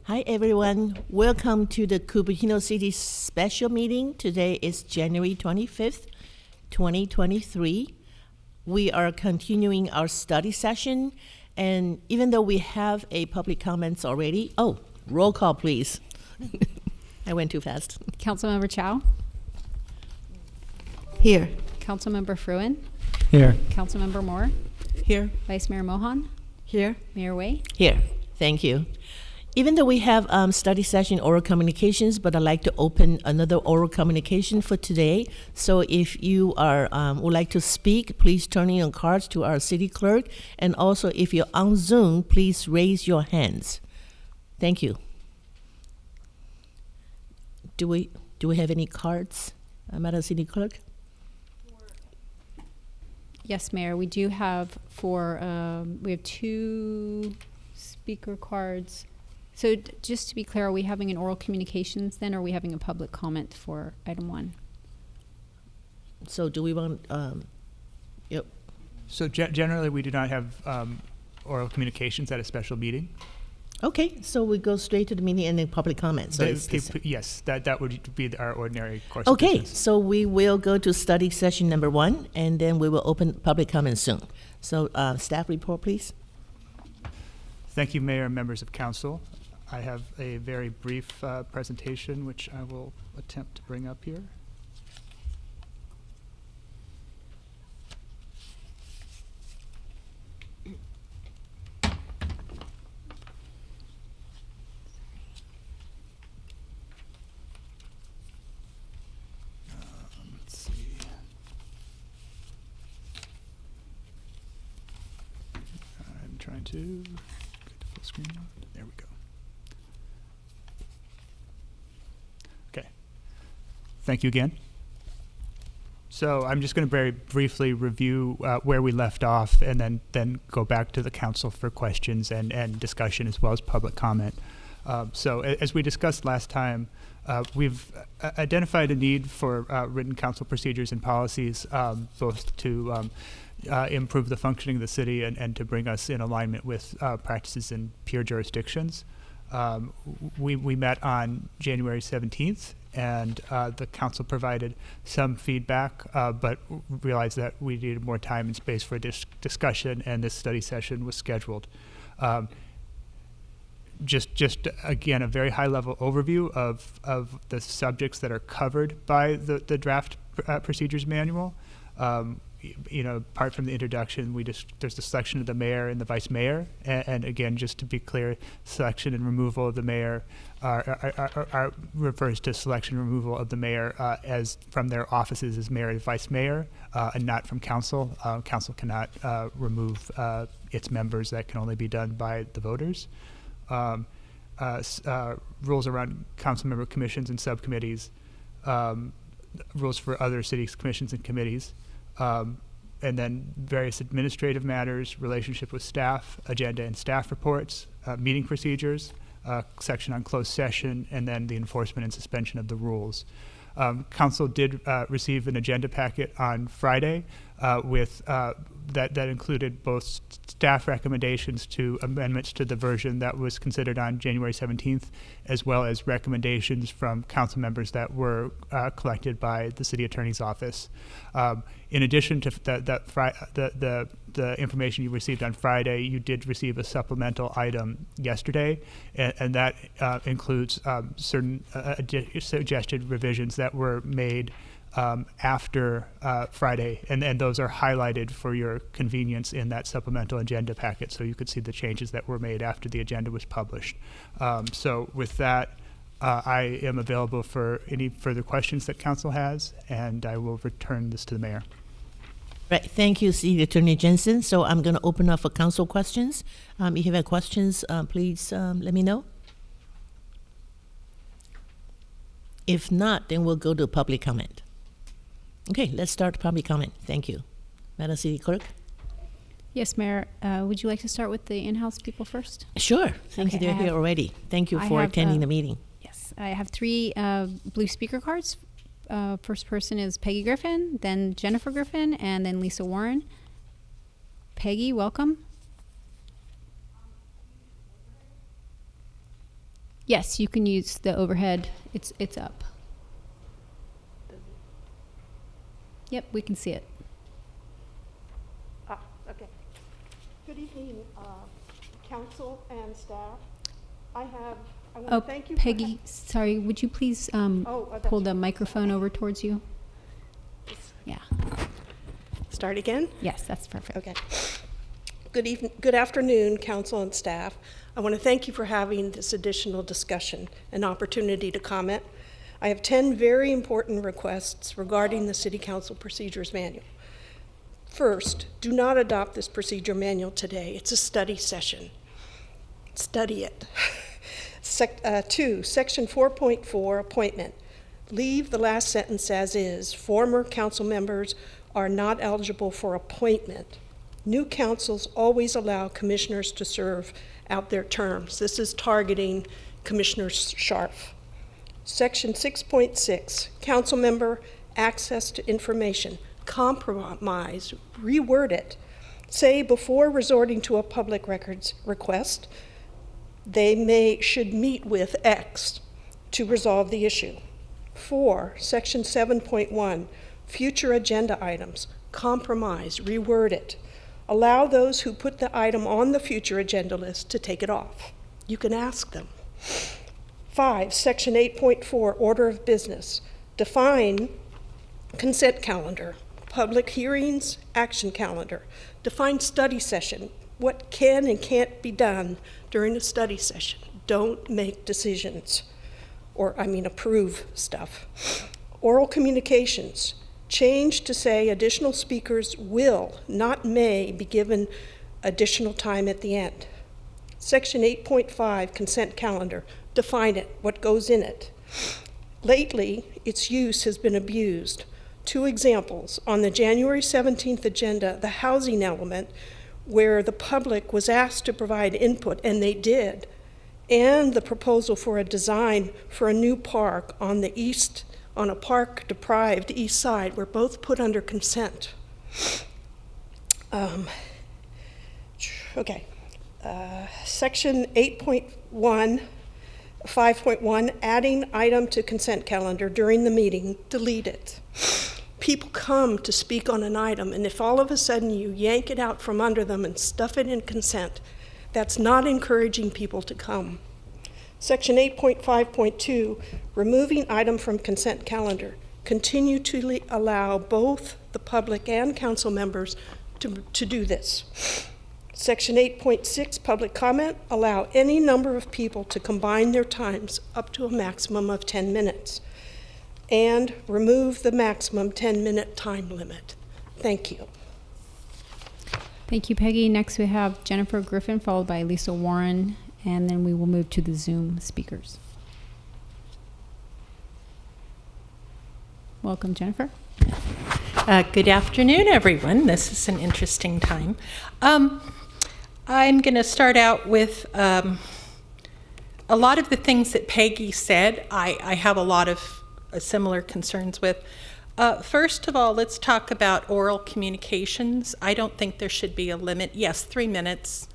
Hi, everyone. Welcome to the Cupertino City special meeting. Today is January 25th, 2023. We are continuing our study session, and even though we have a public comments already, roll call, please. I went too fast. Councilmember Chow? Here. Councilmember Fruin? Here. Councilmember Moore? Here. Vice Mayor Mohan? Here. Mayor Wei? Here. Thank you. Even though we have study session oral communications, but I'd like to open another oral communication for today. So if you are would like to speak, please turn in your cards to our city clerk. And also, if you're on Zoom, please raise your hands. Thank you. Do we have any cards, Madam City Clerk? Yes, Mayor. We do have we have 2 speaker cards. So just to be clear, are we having an oral communications then, or are we having a public comment for item 1? So do we want, yep. So generally, we do not have oral communications at a special meeting. Okay, so we go straight to the meeting and then public comments. So Yes, that would be our ordinary course. Okay, of business. so we will go to study session number 1, and then we will open public comments soon. So staff report, please. Thank you, Mayor and members of council. I have a very brief presentation, which I will attempt to bring up here. Let's see. I'm trying to get the full screen mode. There we go. Okay. Thank you again. So I'm just going to very briefly review where we left off, and then go back to the council for questions and discussion, as well as public comment. So as we discussed last time, we've identified a need for written council procedures and policies, both to improve the functioning of the city and to bring us in alignment with practices in peer jurisdictions. We met on January 17th, and the council provided some feedback, but realized that we needed more time and space for discussion, and this study session was scheduled. Just again, a very high-level overview of the subjects that are covered by the draft procedures manual. Apart from the introduction, there's the selection of the mayor and the vice mayor, and again, just to be clear, selection and removal of the mayor refers to selection and removal of the mayor as from their offices as mayor and vice mayor, and not from council. Council cannot remove its members. That can only be done by the voters. Rules around council member commissions and subcommittees, rules for other cities, commissions, and committees. And then various administrative matters, relationship with staff, agenda and staff reports, meeting procedures, section on closed session, and then the enforcement and suspension of the rules. Council did receive an agenda packet on Friday with that included both staff recommendations to amendments to the version that was considered on January 17th, as well as recommendations from council members that were collected by the city attorney's office. In addition to the information you received on Friday, you did receive a supplemental item yesterday, and that includes certain suggested revisions that were made after Friday, and those are highlighted for your convenience in that supplemental agenda packet, so you could see the changes that were made after the agenda was published. So with that, I am available for any further questions that council has, and I will return this to the mayor. Right, thank you, City Attorney Jensen. So I'm going to open up for council questions. If you have questions, please let me know. If not, then we'll go to public comment. Okay, let's start public comment. Thank you. Madam City Clerk? Yes, Mayor. Would you like to start with the in-house people first? Sure. Thank you. Okay, They're here already. Thank you for attending the meeting. Yes, I have 3 blue speaker cards. First person is Peggy Griffin, then Jennifer Griffin, and then Lisa Warren. Peggy, welcome. Yes, you can use the overhead. It's up. Yep, we can see it. Okay. Good evening, council and staff. I want to thank you. Peggy, sorry, would you please pull the microphone over towards you? Yeah. Start again? Yes, that's perfect. Okay. Good afternoon, council and staff. I want to thank you for having this additional discussion and opportunity to comment. I have 10 very important requests regarding the City Council Procedures Manual. First, do not adopt this procedure manual today. It's a study session. Study it. 2, Section 4.4, appointment. Leave the last sentence as is. Former council members are not eligible for appointment. New councils always allow commissioners to serve out their terms. This is targeting Commissioner Scharf. Section 6.6, council member access to information. Compromise, reword it. Say before resorting to a public records request, they should meet with X to resolve the issue. 4, Section 7.1, future agenda items. Compromise, reword it. Allow those who put the item on the future agenda list to take it off. You can ask them. 5, Section 8.4, order of business. Define consent calendar, public hearings, action calendar. Define study session, what can and can't be done during a study session. Don't make decisions, approve stuff. Oral communications, change to say additional speakers will, not may, be given additional time at the end. Section 8.5, consent calendar, define it, what goes in it. Lately, its use has been abused. 2 examples. On the January 17th agenda, the housing element, where the public was asked to provide input, and they did, and the proposal for a design for a new park on a park-deprived east side were both put under consent. Section 8.1, 5.1, adding item to consent calendar during the meeting, delete it. People come to speak on an item, and if all of a sudden you yank it out from under them and stuff it in consent, that's not encouraging people to come. Section 8.5.2, removing item from consent calendar. Continue to allow both the public and council members to do this. Section 8.6, public comment, allow any number of people to combine their times up to a maximum of 10 minutes. And remove the maximum 10-minute time limit. Thank you. Thank you, Peggy. Next we have Jennifer Griffin, followed by Lisa Warren, and then we will move to the Zoom speakers. Welcome, Jennifer. Good afternoon, everyone. This is an interesting time. I'm going to start out with a lot of the things that Peggy said. I have a lot of similar concerns with. First of all, let's talk about oral communications. I don't think there should be a limit. Yes, 3 minutes,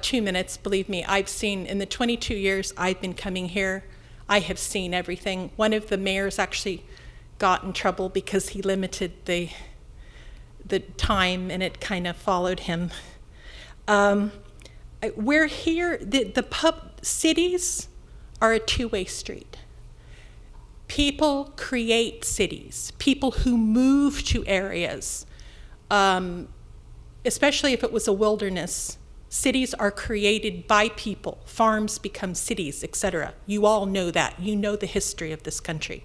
2 minutes. Believe me, I've seen in the 22 years I've been coming here, I have seen everything. One of the mayors actually got in trouble because he limited the time, and it kind of followed him. We're here. Cities are a two-way street. People create cities. People who move to areas, especially if it was a wilderness, cities are created by people. Farms become cities, etc. You all know that. You know the history of this country.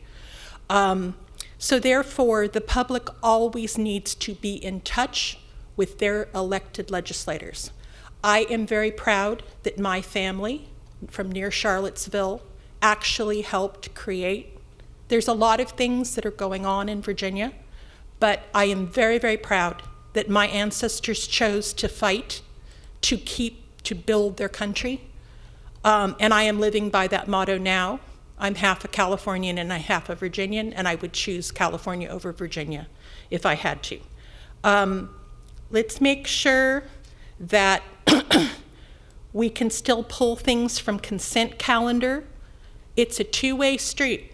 So therefore, the public always needs to be in touch with their elected legislators. I am very proud that my family from near Charlottesville actually helped create. There's a lot of things that are going on in Virginia, but I am very, very proud that my ancestors chose to fight to build their country. And I am living by that motto now. I'm half a Californian and I'm half a Virginian, and I would choose California over Virginia if I had to. Let's make sure that We can still pull things from consent calendar. It's a two-way street.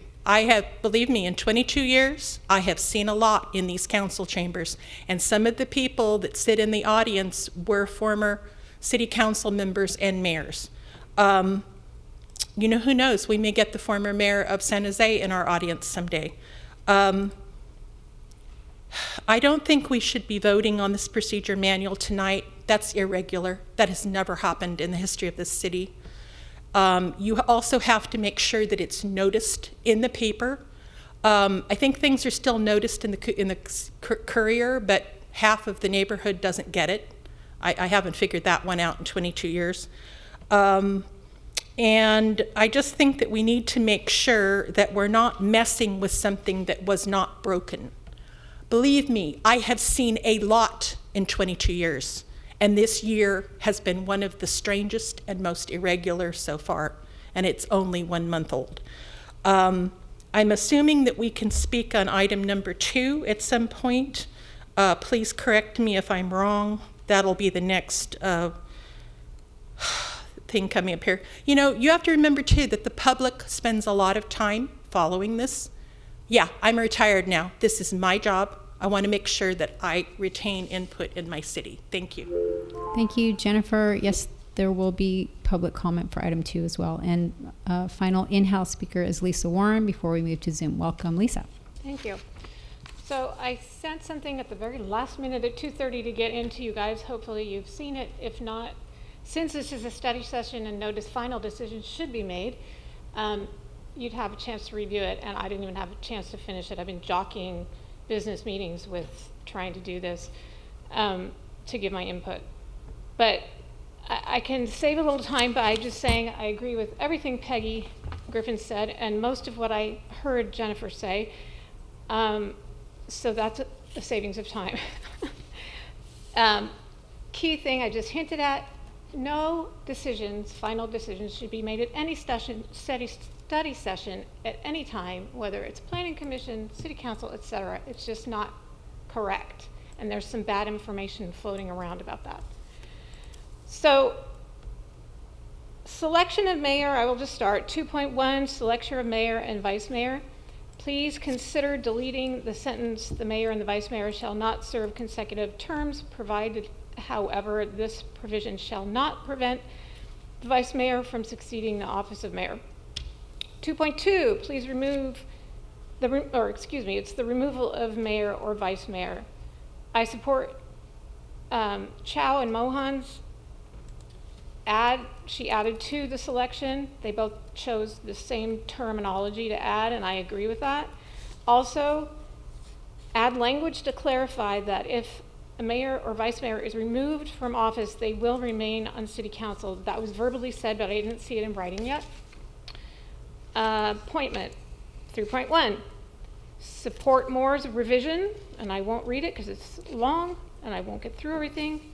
Believe me, in 22 years, I have seen a lot in these council chambers. And some of the people that sit in the audience were former city council members and mayors. Who knows? We may get the former mayor of San Jose in our audience someday. I don't think we should be voting on this procedure manual tonight. That's irregular. That has never happened in the history of this city. You also have to make sure that it's noticed in the paper. I think things are still noticed in the Courier, but half of the neighborhood doesn't get it. I haven't figured that one out in 22 years. And I just think that we need to make sure that we're not messing with something that was not broken. Believe me, I have seen a lot in 22 years, and this year has been one of the strangest and most irregular so far, and it's only 1 month old. I'm assuming that we can speak on item number 2 at some point. Please correct me if I'm wrong. That'll be the next thing coming up here. You have to remember too that the public spends a lot of time following this. Yeah, I'm retired now. This is my job. I want to make sure that I retain input in my city. Thank you. Thank you, Jennifer. Yes, there will be public comment for item 2 as well. And final in-house speaker is Lisa Warren before we move to Zoom. Welcome, Lisa. Thank you. So I sent something at the very last minute at 2:30 to get into you guys. Hopefully you've seen it. If not, since this is a study session and no final decisions should be made, you'd have a chance to review it, and I didn't even have a chance to finish it. I've been jockeying business meetings with trying to do this to give my input. But I can save a little time by just saying I agree with everything Peggy Griffin said and most of what I heard Jennifer say. So that's a savings of time. Key thing I just hinted at, no final decisions should be made at any study session at any time, whether it's planning commission, city council, etc. It's just not correct. And there's some bad information floating around about that. So, selection of mayor, I will just start. 2.1, selection of mayor and vice mayor. Please consider deleting the sentence, the mayor and the vice mayor shall not serve consecutive terms, provided, however, this provision shall not prevent the vice mayor from succeeding the office of mayor. 2.2, please remove it's the removal of mayor or vice mayor. I support Chow and Mohan's she added to the selection. They both chose the same terminology to add, and I agree with that. Also, add language to clarify that if a mayor or vice mayor is removed from office, they will remain on city council. That was verbally said, but I didn't see it in writing yet. Appointment, 3.1. Support Moore's revision, and I won't read it because it's long, and I won't get through everything.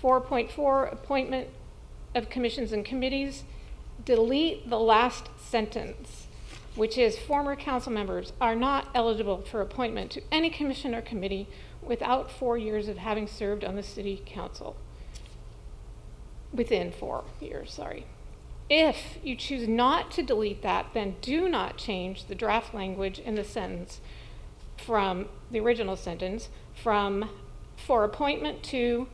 4.4, appointment of commissions and committees. Delete the last sentence, which is former council members are not eligible for appointment to any commission or committee without 4 years of having served on the city council. Within 4 years, sorry. If you choose not to delete that, then do not change the draft language in the sentence from the original sentence from for appointment to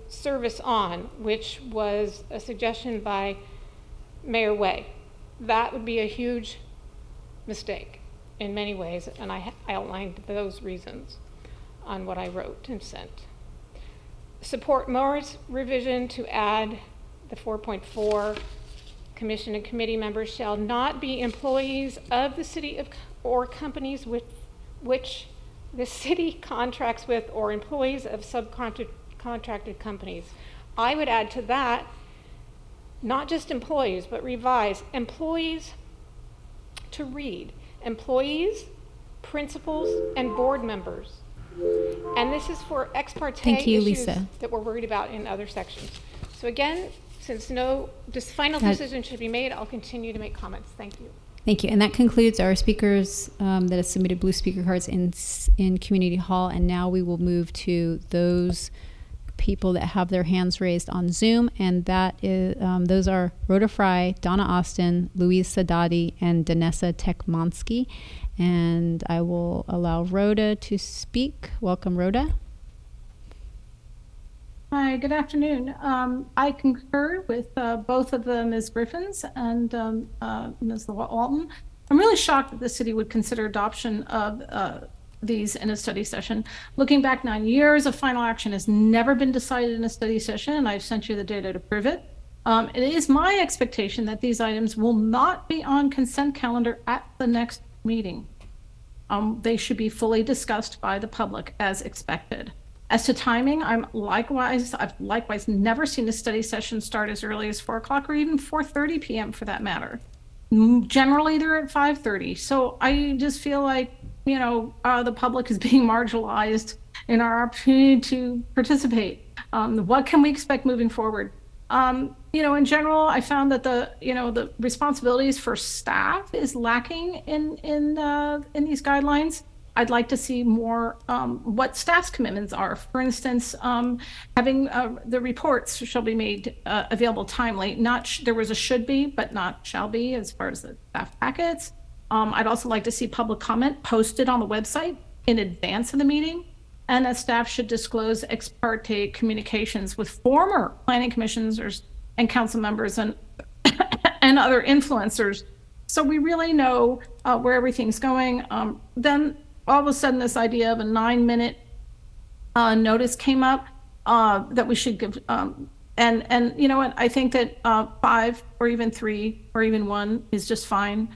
service on, which was a suggestion by Mayor Way. That would be a huge mistake in many ways, and I outlined those reasons on what I wrote and sent. Support Moore's revision to add the 4.4, commission and committee members shall not be employees of the city or companies with which the city contracts with or employees of subcontracted companies. I would add to that, not just employees, but revise employees to read employees, principals, and board members. And this is for ex parte Thank you, issues Lisa. that we're worried about in other sections. So again, since no final decision should be made, I'll continue to make comments. Thank you. Thank you. And that concludes our speakers that have submitted blue speaker cards in Community Hall. And now we will move to those people that have their hands raised on Zoom, and that is those are Rhoda Fry, Donna Austin, Louise Sadati, and Danessa Tekmonsky. And I will allow Rhoda to speak. Welcome, Rhoda. Hi, good afternoon. I concur with both of the Ms. Griffins and Ms. Walton. I'm really shocked that the city would consider adoption of these in a study session. Looking back 9 years, a final action has never been decided in a study session, and I've sent you the data to prove it. It is my expectation that these items will not be on consent calendar at the next meeting. They should be fully discussed by the public as expected. As to timing, I've likewise never seen a study session start as early as 4 o'clock or even 4:30 p.m. for that matter. Generally, they're at 5:30. So I just feel like, the public is being marginalized in our opportunity to participate. What can we expect moving forward? In general, I found that the responsibilities for staff is lacking in these guidelines. I'd like to see more what staff's commitments are. For instance, having the reports shall be made available timely. There was a should be, but not shall be as far as the staff packets. I'd also like to see public comment posted on the website in advance of the meeting, and that staff should disclose ex parte communications with former planning commissioners and council members and and other influencers, so we really know where everything's going. Then all of a sudden, this idea of a 9-minute notice came up that we should give. And you know what? I think that 5 or even 3 or even 1 is just fine.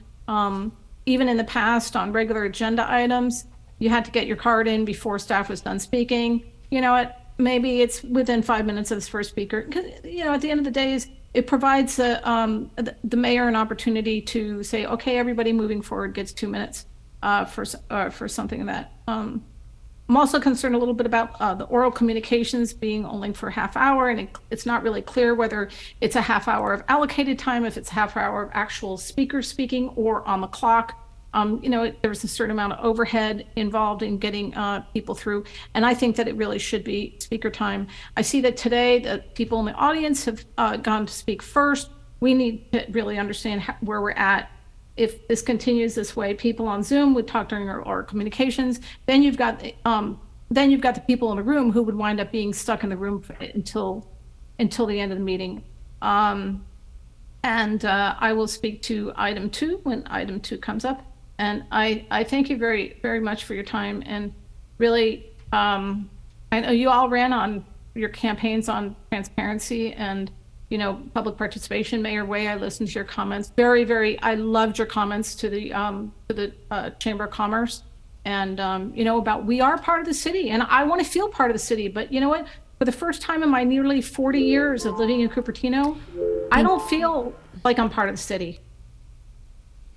Even in the past, on regular agenda items, you had to get your card in before staff was done speaking. You know what? Maybe it's within 5 minutes of the first speaker. Because at the end of the day, it provides the mayor an opportunity to say, okay, everybody moving forward gets 2 minutes. For something that I'm also concerned a little bit about the oral communications being only for half hour, and it's not really clear whether it's a half hour of allocated time, if it's a half hour of actual speaker speaking or on the clock. There's a certain amount of overhead involved in getting people through, and I think that it really should be speaker time. I see that today the people in the audience have gone to speak first. We need to really understand where we're at. If this continues this way, people on Zoom would talk during our communications. Then you've got the people in the room who would wind up being stuck in the room until the end of the meeting. I will speak to item 2 when item 2 comes up. And I thank you very, very much for your time. And really, I know you all ran on your campaigns on transparency and public participation. Mayor Way, I listened to your comments. I loved your comments to the Chamber of Commerce, and about we are part of the city, and I want to feel part of the city. But you know what? For the first time in my nearly 40 years of living in Cupertino, I don't feel like I'm part of the city.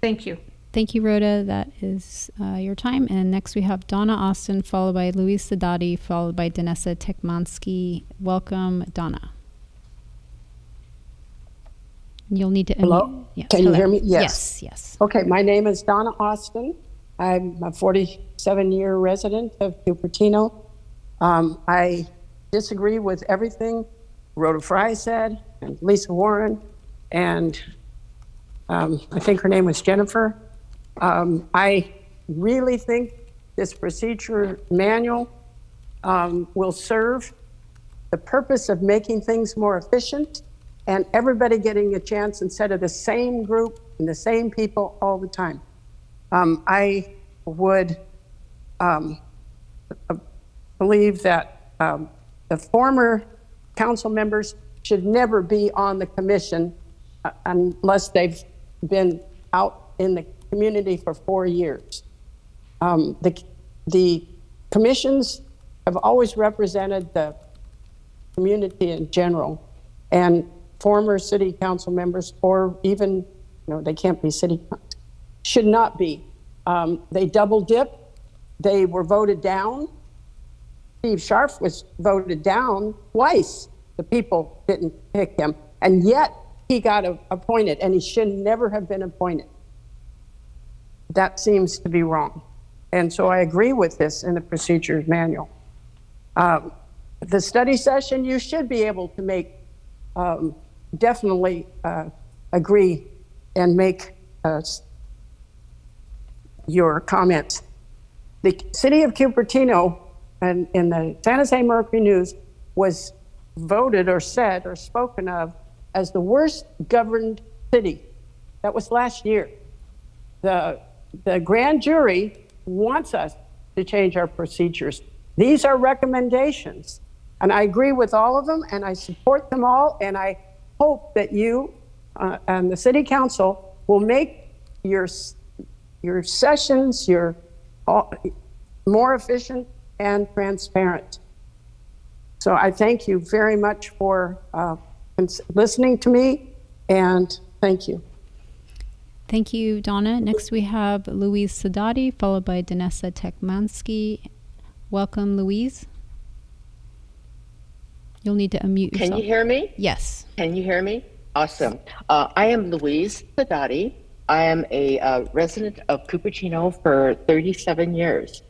Thank you. Thank you, Rhoda. That is your time. And next we have Donna Austin, followed by Louise Sadati, followed by Danessa Tekmonsky. Welcome, Donna. You'll need to unmute. Hello? Yes, Can you hear me? Yes. Yes. Okay, my name is Donna Austin. I'm a 47-year resident of Cupertino. I disagree with everything Rhoda Fry said, and Lisa Warren, and I think her name was Jennifer. I really think this procedure manual will serve the purpose of making things more efficient and everybody getting a chance instead of the same group and the same people all the time. I would believe that the former council members should never be on the commission unless they've been out in the community for 4 years. The commissions have always represented the community in general, and former city council members, or even, they can't be city, should not be. They double dip. They were voted down. Steve Scharf was voted down twice. The people didn't pick him, and yet he got appointed, and he should never have been appointed. That seems to be wrong. And so I agree with this in the procedures manual. the study session, you should be able to make, definitely agree and make your comments. The city of Cupertino and in the San Jose Mercury News was voted or said or spoken of as the worst governed city. That was last year. The grand jury wants us to change our procedures. These are recommendations, and I agree with all of them, and I support them all, and I hope that you and the city council will make your sessions more efficient and transparent. So I thank you very much for listening to me, and thank you. Thank you, Donna. Next we have Louise Sadati, followed by Danessa Tekmansky. Welcome, Louise. You'll need to unmute yourself. Can you hear me? Yes. Can you hear me? Awesome. I am Louise Sadati. I am a resident of Cupertino for 37 years.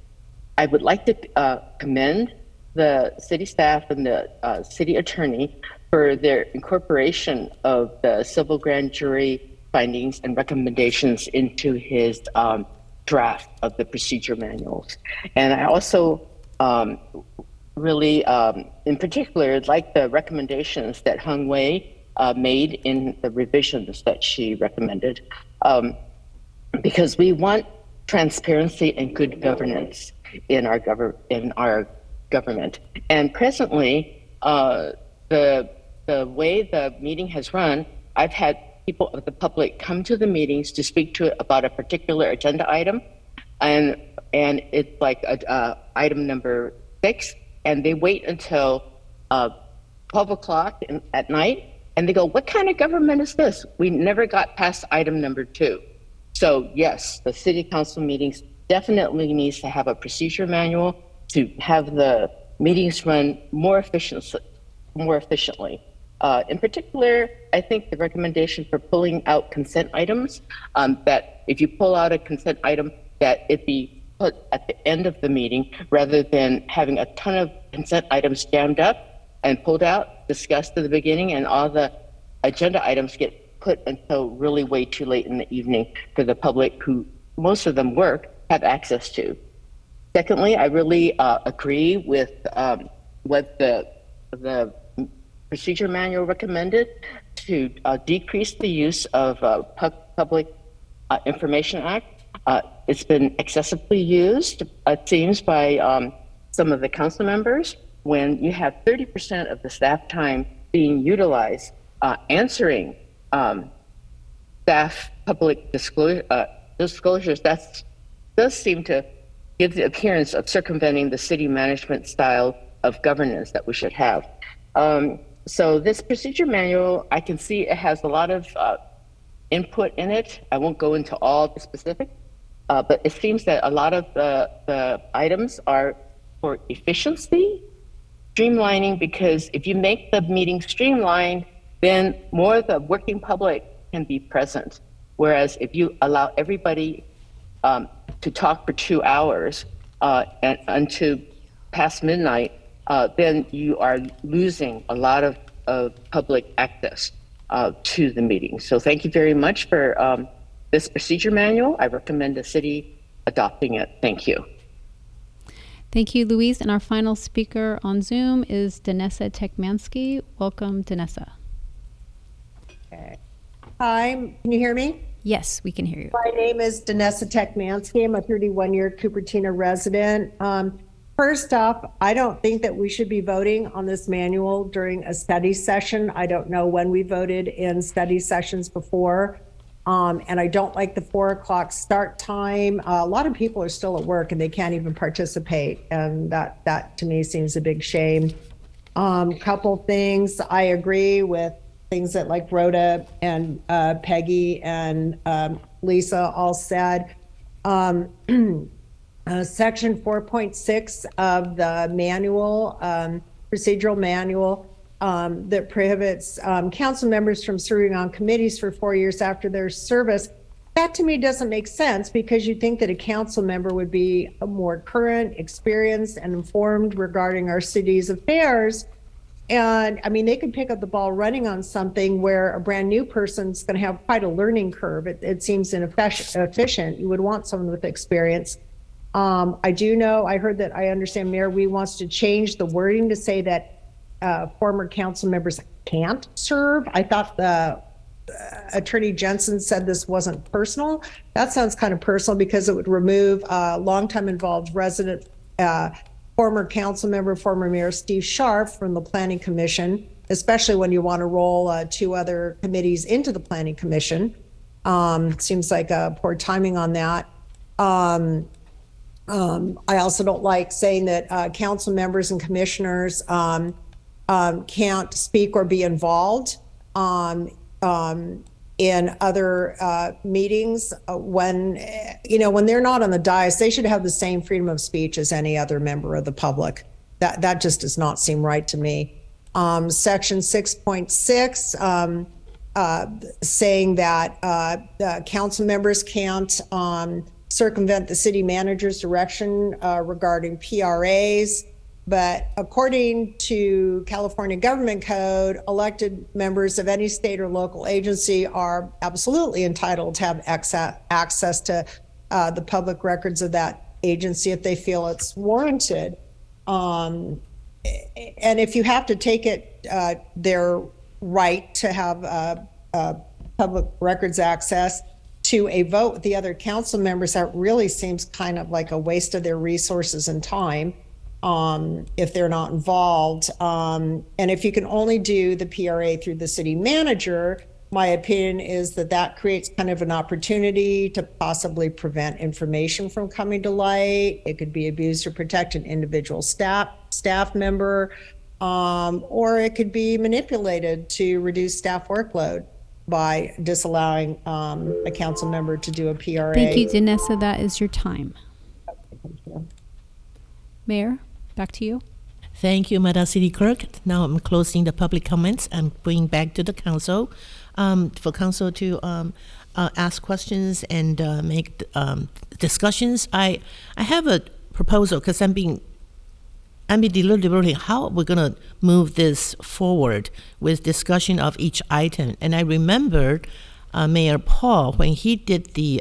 I would like to commend the city staff and the city attorney for their incorporation of the civil grand jury findings and recommendations into his draft of the procedure manuals. And I also really, in particular, like the recommendations that Hung Wei made in the revisions that she recommended, because we want transparency and good governance in our government. And presently, the way the meeting has run, I've had people of the public come to the meetings to speak to it about a particular agenda item, and it's like item number 6, and they wait until 12 o'clock at night, and they go, "What kind of government is this? We never got past item number 2." So yes, the city council meetings definitely needs to have a procedure manual to have the meetings run more efficiently. In particular, I think the recommendation for pulling out consent items, that if you pull out a consent item, that it be put at the end of the meeting rather than having a ton of consent items jammed up and pulled out, discussed at the beginning, and all the agenda items get put until really way too late in the evening for the public, who most of them work, have access to. Secondly, I really agree with what the procedure manual recommended to decrease the use of Public Information Act. It's been excessively used, it seems, by some of the council members. When you have 30% of the staff time being utilized answering staff public disclosures, that does seem to give the appearance of circumventing the city management style of governance that we should have. So this procedure manual, I can see it has a lot of input in it. I won't go into all the specifics, but it seems that a lot of the items are for efficiency, streamlining, because if you make the meeting streamlined, then more of the working public can be present. Whereas if you allow everybody to talk for 2 hours and until past midnight, then you are losing a lot of public access to the meeting. So thank you very much for this procedure manual. I recommend the city adopting it. Thank you. Thank you, Louise. And our final speaker on Zoom is Danessa Tekmansky. Welcome, Danessa. Okay. Hi, can you hear me? Yes, we can hear you. My name is Danessa Tekmansky. I'm a 31-year Cupertino resident. First off, I don't think that we should be voting on this manual during a study session. I don't know when we voted in study sessions before. And I don't like the 4 o'clock start time. A lot of people are still at work and they can't even participate. And that to me seems a big shame. Couple things, I agree with things that like Rhoda and Peggy and Lisa all said. Section 4.6 of the manual, procedural manual, that prohibits council members from serving on committees for 4 years after their service. That to me doesn't make sense because you think that a council member would be more current, experienced, and informed regarding our city's affairs. And I mean, they could pick up the ball running on something where a brand new person's going to have quite a learning curve. It seems inefficient. You would want someone with experience. I do know, I heard that, I understand Mayor Wee wants to change the wording to say that former council members can't serve. I thought the Attorney Jensen said this wasn't personal. That sounds kind of personal because it would remove a longtime involved resident, former council member, former Mayor Steve Sharp from the Planning Commission, especially when you want to roll 2 other committees into the Planning Commission. Seems like poor timing on that. I also don't like saying that council members and commissioners can't speak or be involved in other meetings when they're not on the dais. They should have the same freedom of speech as any other member of the public. That just does not seem right to me. Section 6.6 saying that council members can't circumvent the city manager's direction regarding PRAs. But according to California Government Code, elected members of any state or local agency are absolutely entitled to have access to the public records of that agency if they feel it's warranted. And if you have to take it, their right to have public records access to a vote with the other council members, that really seems kind of like a waste of their resources and time. If they're not involved. And if you can only do the PRA through the city manager, my opinion is that creates kind of an opportunity to possibly prevent information from coming to light. It could be abused or protect an individual staff member, or it could be manipulated to reduce staff workload by disallowing a council member to do a PRA. Thank you, Danessa. That is your time. Mayor, back to you. Thank you, Madam City Clerk. Now I'm closing the public comments and bring back to the council for council to ask questions and make discussions. I have a proposal because I'm deliberating how we're going to move this forward with discussion of each item. And I remembered Mayor Paul when he did the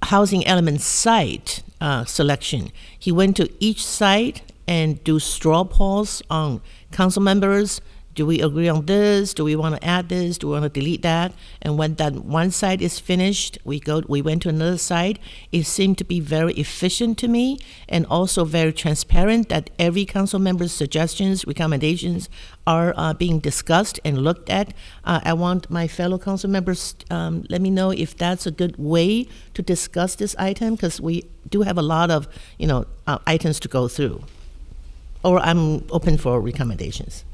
housing element site selection. He went to each site and do straw polls on council members. Do we agree on this? Do we want to add this? Do we want to delete that? And when that one site is finished, we went to another site. It seemed to be very efficient to me and also very transparent that every council member's suggestions, recommendations are being discussed and looked at. I want my fellow council members, let me know if that's a good way to discuss this item because we do have a lot of, items to go through. Or I'm open for recommendations.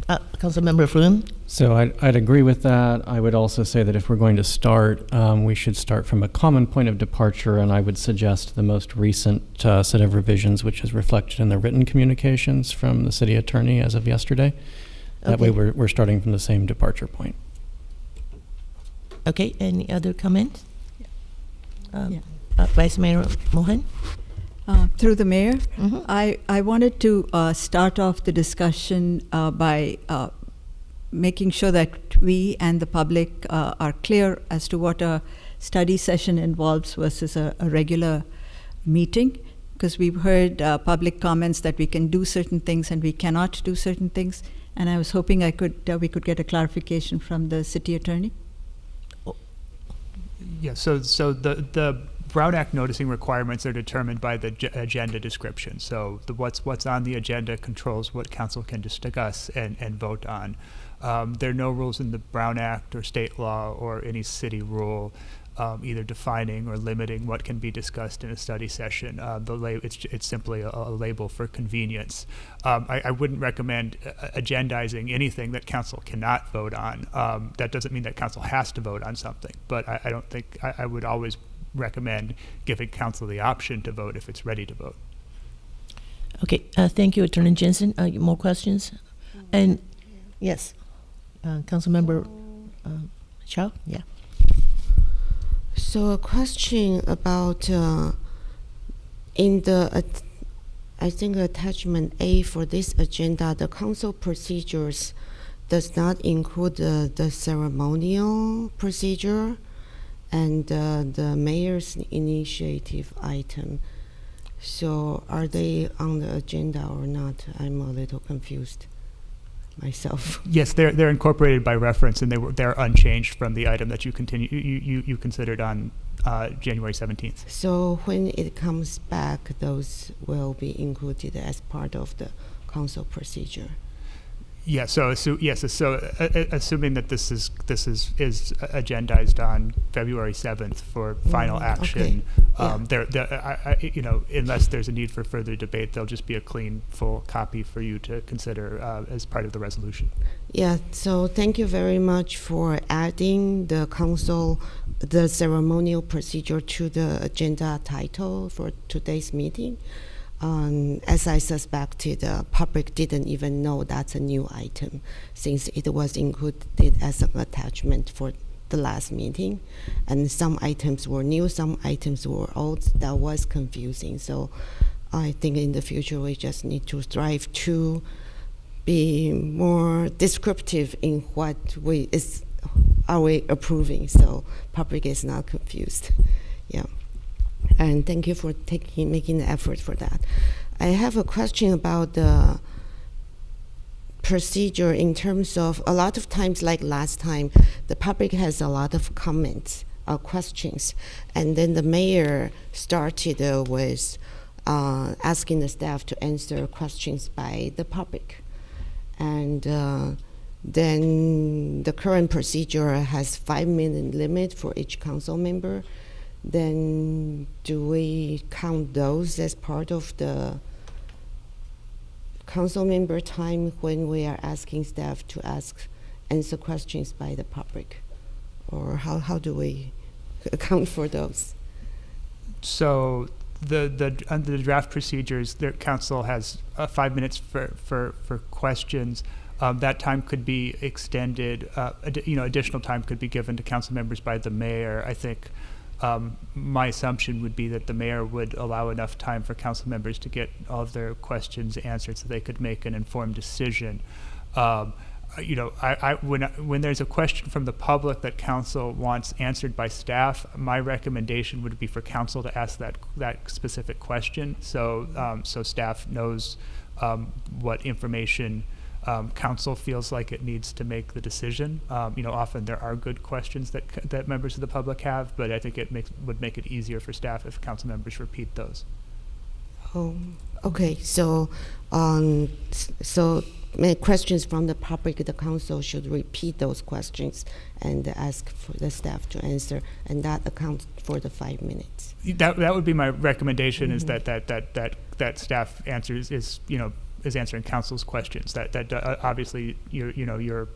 Councilmember Flynn? So I'd agree with that. I would also say that if we're going to start, we should start from a common point of departure, and I would suggest the most recent set of revisions, which is reflected in the written communications from the city attorney as of yesterday. That way we're starting from the same departure point. Okay, any other comments? Vice Mayor Mohan? Through the mayor, Mm-hmm. I wanted to start off the discussion by making sure that we and the public are clear as to what a study session involves versus a regular meeting, because we've heard public comments that we can do certain things and we cannot do certain things, and I was hoping we could get a clarification from the city attorney. Yeah, so the Brown Act noticing requirements are determined by the agenda description. So what's on the agenda controls what council can discuss and vote on. There are no rules in the Brown Act or state law or any city rule either defining or limiting what can be discussed in a study session. It's simply a label for convenience. I wouldn't recommend agendizing anything that council cannot vote on. That doesn't mean that council has to vote on something, but I don't think I would always recommend giving council the option to vote if it's ready to vote. Okay, thank you, Attorney Jensen. More questions? And yes, Councilmember Cho? Yeah. So a question about in the I think attachment A for this agenda, the council procedures does not include the ceremonial procedure and the mayor's initiative item. So are they on the agenda or not? I'm a little confused myself. Yes, they're incorporated by reference, and they're unchanged from the item that you considered on January 17th. So when it comes back, those will be included as part of the council procedure. Yeah. So assuming that this is agendized on February 7th for final action, unless there's a need for further debate, there'll just be a clean, full copy for you to consider as part of the resolution. Yeah. So thank you very much for adding the ceremonial procedure to the agenda title for today's meeting. As I suspected, the public didn't even know that's a new item since it was included as an attachment for the last meeting. And some items were new, some items were old. That was confusing. So I think in the future we just need to strive to be more descriptive in what are we approving, so public is not confused. Yeah. And thank you for making the effort for that. I have a question about the procedure in terms of a lot of times, like last time, the public has a lot of comments or questions, and then the mayor started with asking the staff to answer questions by the public. And then the current procedure has 5-minute limit for each council member. Then do we count those as part of the council member time when we are asking staff to answer questions by the public? Or how do we account for those? So under the draft procedures, the council has 5 minutes for questions. That time could be extended. Additional time could be given to council members by the mayor. I think my assumption would be that the mayor would allow enough time for council members to get all of their questions answered so they could make an informed decision. When there's a question from the public that council wants answered by staff, my recommendation would be for council to ask that specific question, so staff knows what information council feels like it needs to make the decision. Often there are good questions that members of the public have, but I think would make it easier for staff if council members repeat those. Okay. So questions from the public, the council should repeat those questions and ask for the staff to answer, and that accounts for the 5 minutes. That would be my recommendation. Is that staff answers is answering council's questions. That obviously you're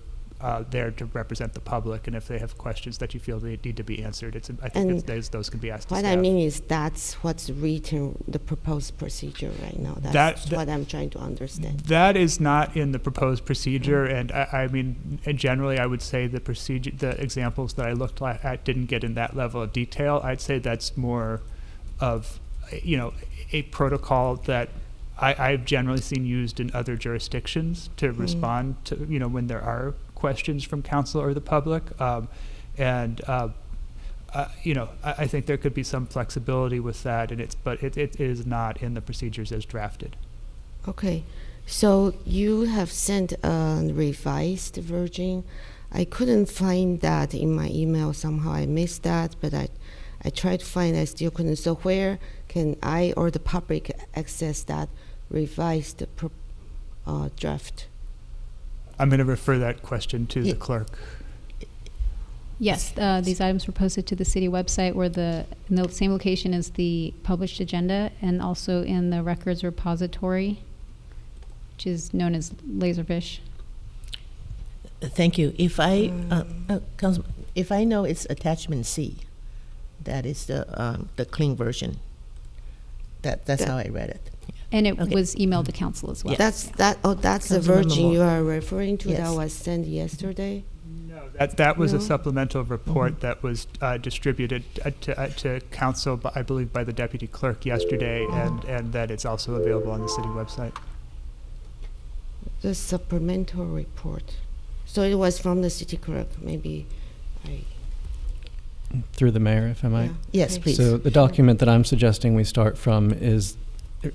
there to represent the public, and if they have questions that you feel they need to be answered, those can be asked to what staff. I mean is that's what's written, the proposed procedure right now. That's what I'm trying to understand. That is not in the proposed procedure, and and generally I would say the examples that I looked at didn't get in that level of detail. I'd say that's more of a protocol that I've generally seen used in other jurisdictions to respond to when there are questions from council or the public, I think there could be some flexibility with that, but it is not in the procedures as drafted. Okay, so you have sent a revised version. I couldn't find that in my email. Somehow I missed that, but I tried to find. I still couldn't. So where can I or the public access that revised draft? I'm going to refer that question to the clerk. Yes, these items were posted to the city website, where in the same location as the published agenda, and also in the records repository, which is known as Laserfish. Thank you. If I know it's attachment C, that is the clean version. That's how I read it. And it was emailed to council as well. That's the Councilmember version Moore. you are referring to. Yes. That was sent yesterday. No, That was a No? supplemental report that was distributed to council, I believe, by the deputy clerk yesterday, and that it's also available on the city website. The supplemental report. So it was from the city clerk, maybe I. Through the mayor, if I might. Yeah. Yes, Okay. please. So the document that I'm suggesting we start from is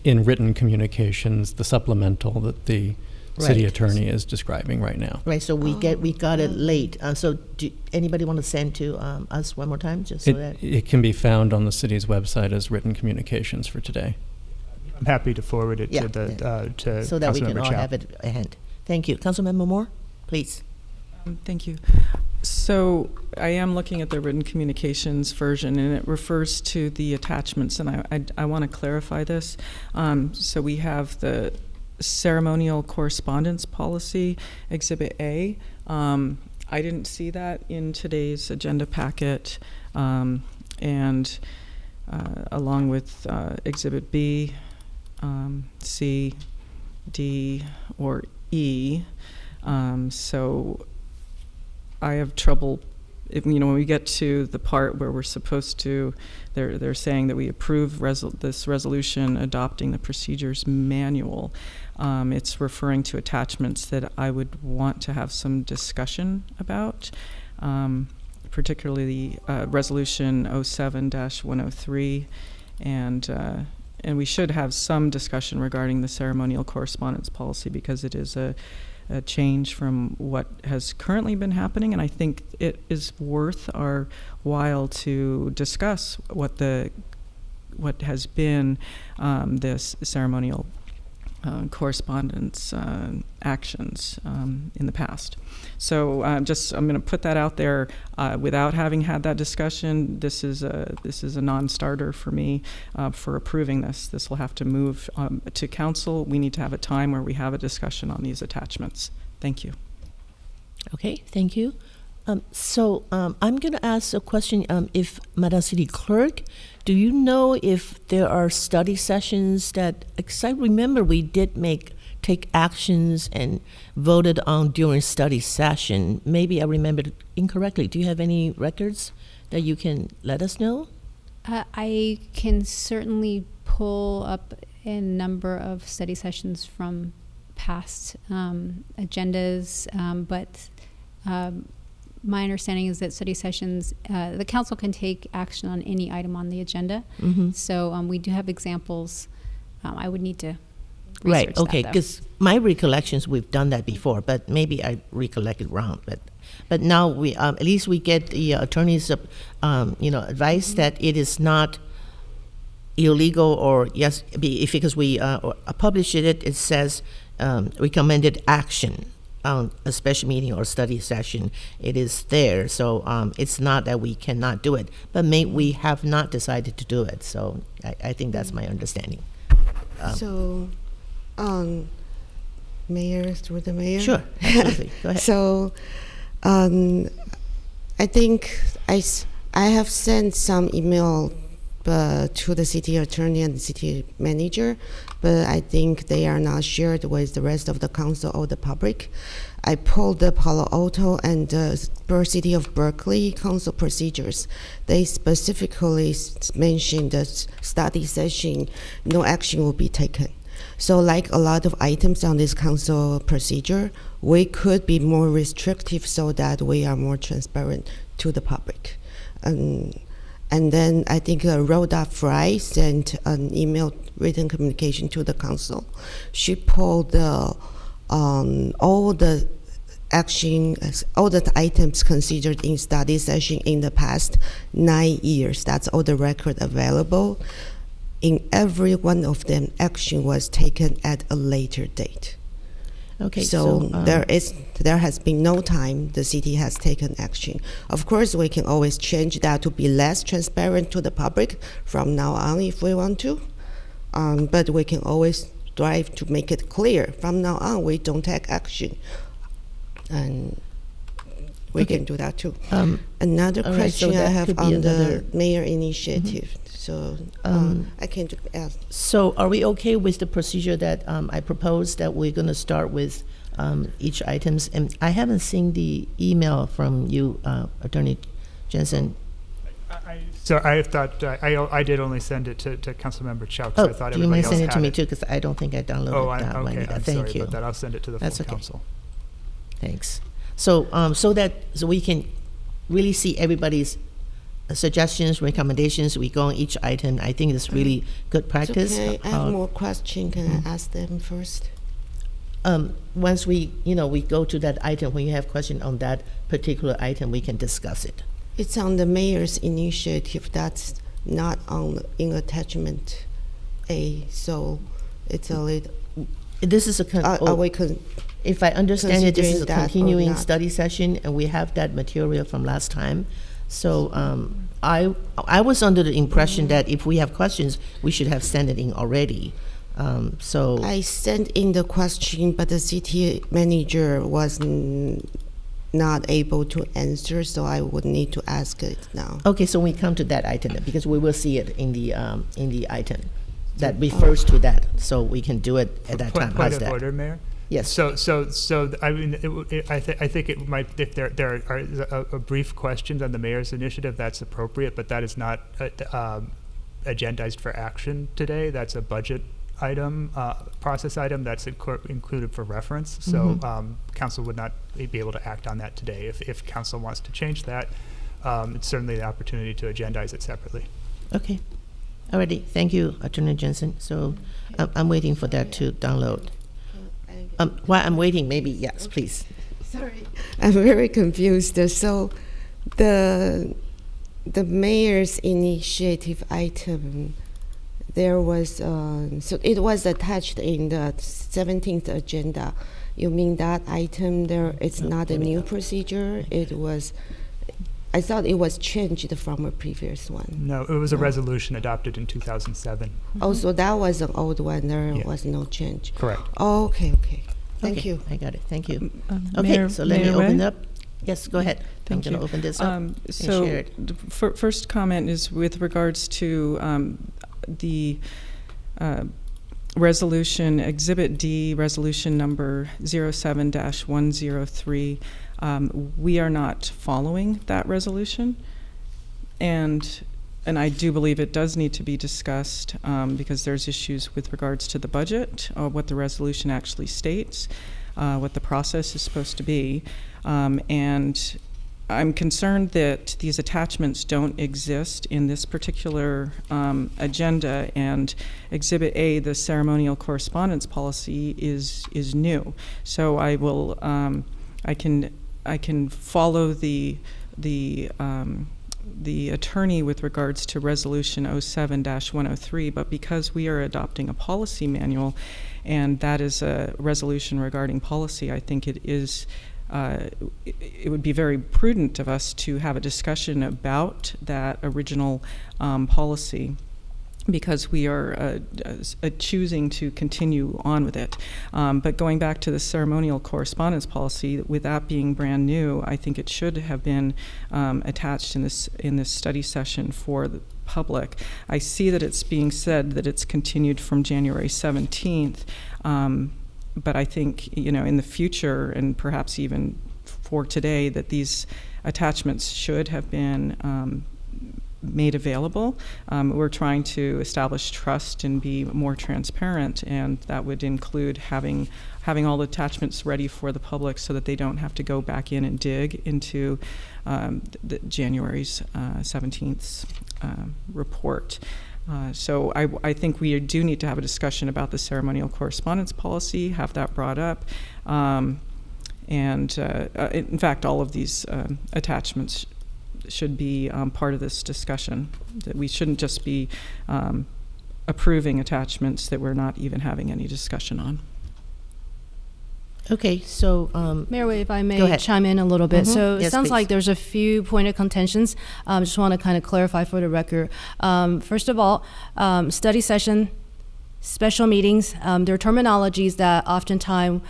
in written communications, the supplemental that the city Right. attorney is describing right now. Right, so we got it late. So do anybody want to send to us one more time, just so that? It can be found on the city's website as written communications for today. I'm happy to forward it Yeah, to the to So that we can Councilmember all Chow. have it at hand. Thank you. Councilmember Moore, please. Thank you. So I am looking at the written communications version, and it refers to the attachments, and I want to clarify this. So we have the ceremonial correspondence policy, Exhibit A. I didn't see that in today's agenda packet, and along with Exhibit B, C, D, or E. So I have trouble, when we get to the part where we're supposed to, they're saying that we approve this resolution adopting the procedures manual. It's referring to attachments that I would want to have some discussion about, particularly Resolution 07-103, and we should have some discussion regarding the ceremonial correspondence policy because it is a change from what has currently been happening, and I think it is worth our while to discuss what has been this ceremonial correspondence actions in the past. So I'm going to put that out there without having had that discussion. This is a non-starter for me for approving this. This will have to move to council. We need to have a time where we have a discussion on these attachments. Thank you. Okay, thank you. So I'm going to ask a question. If Madam City Clerk, do you know if there are study sessions that, because I remember we did take actions and voted on during study session. Maybe I remembered incorrectly. Do you have any records that you can let us know? I can certainly pull up a number of study sessions from past agendas, but my understanding is that study sessions, the council can take action on any item on the agenda. Mm-hmm. So we do have examples. I would need to research Right, okay, that, though. because my recollections, we've done that before, but maybe I recollected wrong. But now we at least we get the attorney's advice that it is not illegal, or yes, because we published it, it says recommended action on a special meeting or study session. It is there, so it's not that we cannot do it, but we have not decided to do it. So I think that's my understanding. So, Mayor, through the mayor? Sure, absolutely. Go ahead. So, I think I have sent some email to the city attorney and the city manager, but I think they are not shared with the rest of the council or the public. I pulled the Palo Alto and the City of Berkeley council procedures. They specifically mentioned that study session, no action will be taken. So like a lot of items on this council procedure, we could be more restrictive so that we are more transparent to the public. And then I think Rhoda Fry sent an email written communication to the council. She pulled all the action, all the items considered in study session in the past 9 years. That's all the record available. In every one of them, action was taken at a later date. Okay, So there has been no time the city has taken action. Of course, we can always change that to be less transparent to the public from now on if we want to. But we can always strive to make it clear from now on we don't take action. And we Okay. can do that too. all right, Another so question I that have could be on the another- mayor initiative. So I can ask. So are we okay with the procedure that I proposed, that we're going to start with each items. And I haven't seen the email from you, Attorney Jensen. So I thought, I did only send it to Councilmember Chow, because I thought do you everybody mind else sending it to had me it. too? Because I don't think I downloaded that one Okay, either. I'm Thank sorry you. about that. I'll send it to the That's full okay. council. Thanks. So, so we can really see everybody's suggestions, recommendations. We go on each item. I think it's really good practice. Okay, I have more questions. Can I ask them first? Once we go to that item, when you have question on that particular item, we can discuss it. It's on the mayor's initiative. That's not in attachment A, so it's a little. This is if I understand it, this is a considering that or continuing not? study session, and we have that material from last time. So I was under the impression that if we have questions, we should have sent it in already. So I sent in the question, but the city manager was not able to answer, so I would need to ask it now. okay, so we come to that item then, because we will see it in the item that refers to that, so we can do it at that time. Point How's of that? order, Mayor? Yes. So I mean, I think it might, if there are a brief questions on the mayor's initiative, that's appropriate, but that is not agendized for action today. That's a budget item, process item that's included for reference. So council would not be able to act on that today. If council wants to change that, it's certainly the opportunity to agendize it separately. Okay. Alrighty. Thank you, Attorney Jensen. So I'm waiting for that to download. While I'm waiting, maybe, yes, please. Sorry, I'm very confused. So the mayor's initiative item, there was, so it was attached in the 17th agenda. You mean that item there, it's not a new procedure? It was, I thought it was changed from a previous one. No, it was a resolution adopted in 2007. Oh, so that was an old one, there Yeah. was no change. Correct. Oh, okay. Thank Okay, you. I got it. Thank you. Mayor- Okay, so let me Mayor open Ray? up. Yes, go ahead. Thank I'm going you. to open this up and So share it. the first comment is with regards to the resolution, Exhibit D, resolution number 07-103. We are not following that resolution, and I do believe it does need to be discussed because there's issues with regards to the budget, what the resolution actually states, what the process is supposed to be, and I'm concerned that these attachments don't exist in this particular agenda, and Exhibit A, the ceremonial correspondence policy, is new. So I will, I can follow the attorney with regards to Resolution 07-103, but because we are adopting a policy manual, and that is a resolution regarding policy, I think it is. It would be very prudent of us to have a discussion about that original policy, because we are choosing to continue on with it. But going back to the ceremonial correspondence policy, with that being brand new, I think it should have been attached in this study session for the public. I see that it's being said that it's continued from January 17th. But I think, in the future, and perhaps even for today, that these attachments should have been made available. We're trying to establish trust and be more transparent, and that would include having all the attachments ready for the public so that they don't have to go back in and dig into the January's 17th report. So I think we do need to have a discussion about the ceremonial correspondence policy, have that brought up. And in fact, all of these attachments should be part of this discussion, that we shouldn't just be approving attachments that we're not even having any discussion on. Okay, so Mayor Wade, if I Go may ahead. chime in a little bit. So it Yes, sounds please. like there's a few point of contentions. Just want to kind of clarify for the record. First of all, study session special meetings, there are terminologies that oftentimes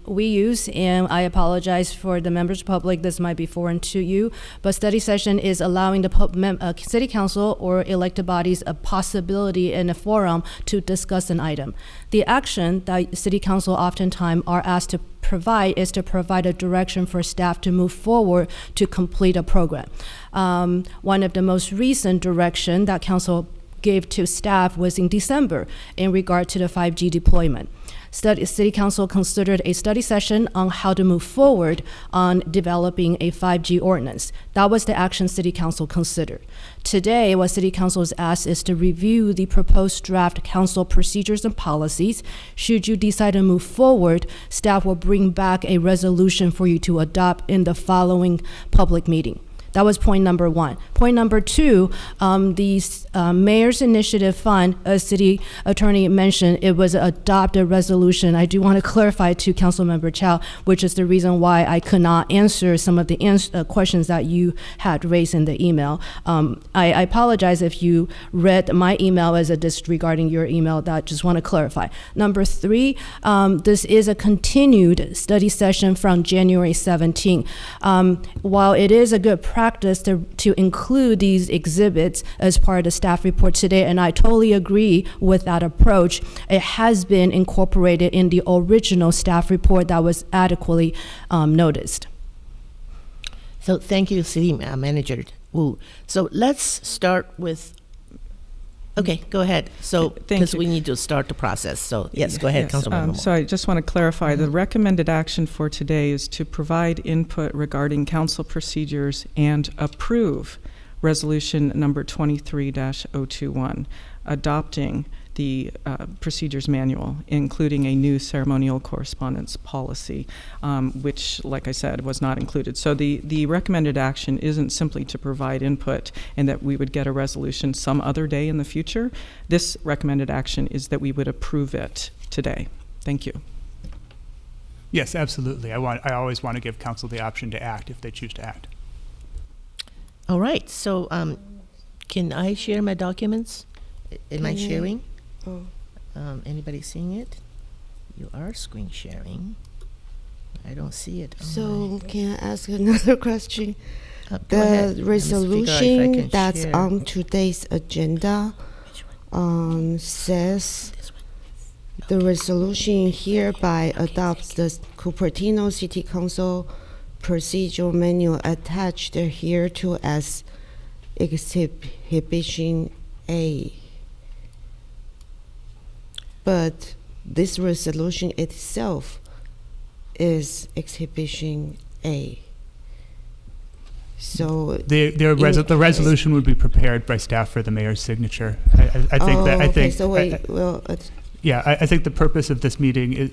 we use, and I apologize for the members of the public, this might be foreign to you, but study session is allowing the city council or elected bodies a possibility in a forum to discuss an item. The action that city council oftentimes are asked to provide is to provide a direction for staff to move forward to complete a program. One of the most recent direction that council gave to staff was in December in regard to the 5G deployment. City Council considered a study session on how to move forward on developing a 5G ordinance. That was the action City Council considered. Today, what City Council is asked is to review the proposed draft council procedures and policies. Should you decide to move forward, staff will bring back a resolution for you to adopt in the following public meeting. That was point number one. Point number two, the Mayor's Initiative Fund, as City Attorney mentioned, it was adopted resolution. I do want to clarify to Councilmember Chow, which is the reason why I could not answer some of the questions that you had raised in the email. I apologize if you read my email as a disregarding your email. That just want to clarify. Number three, this is a continued study session from January 17. While it is a good practice to include these exhibits as part of the staff report today, and I totally agree with that approach. It has been incorporated in the original staff report that was adequately noticed. So thank you, City Manager Wu. So let's start with, okay, go ahead. So, because we need to start the process. So yes, go ahead, Councilmember Moore. So I just want to clarify, the recommended action for today is to provide input regarding council procedures and approve resolution number 23-021, adopting the procedures manual, including a new ceremonial correspondence policy, which, like I said, was not included. So the recommended action isn't simply to provide input and that we would get a resolution some other day in the future. This recommended action is that we would approve it today. Thank you. Yes, absolutely. I always want to give council the option to act if they choose to act. All right. So can I share my documents? Am I sharing? Oh. Anybody seeing it? You are screen sharing. I don't see it. So can I ask another question? Go ahead. The Let me figure out if I resolution can that's share. on today's agenda says the resolution hereby adopts the Cupertino City Council procedural manual attached hereto as Exhibition A. But this resolution itself is Exhibition A. So the resolution would be prepared by staff for the mayor's signature. I think that. I think. So wait, I think the purpose of this meeting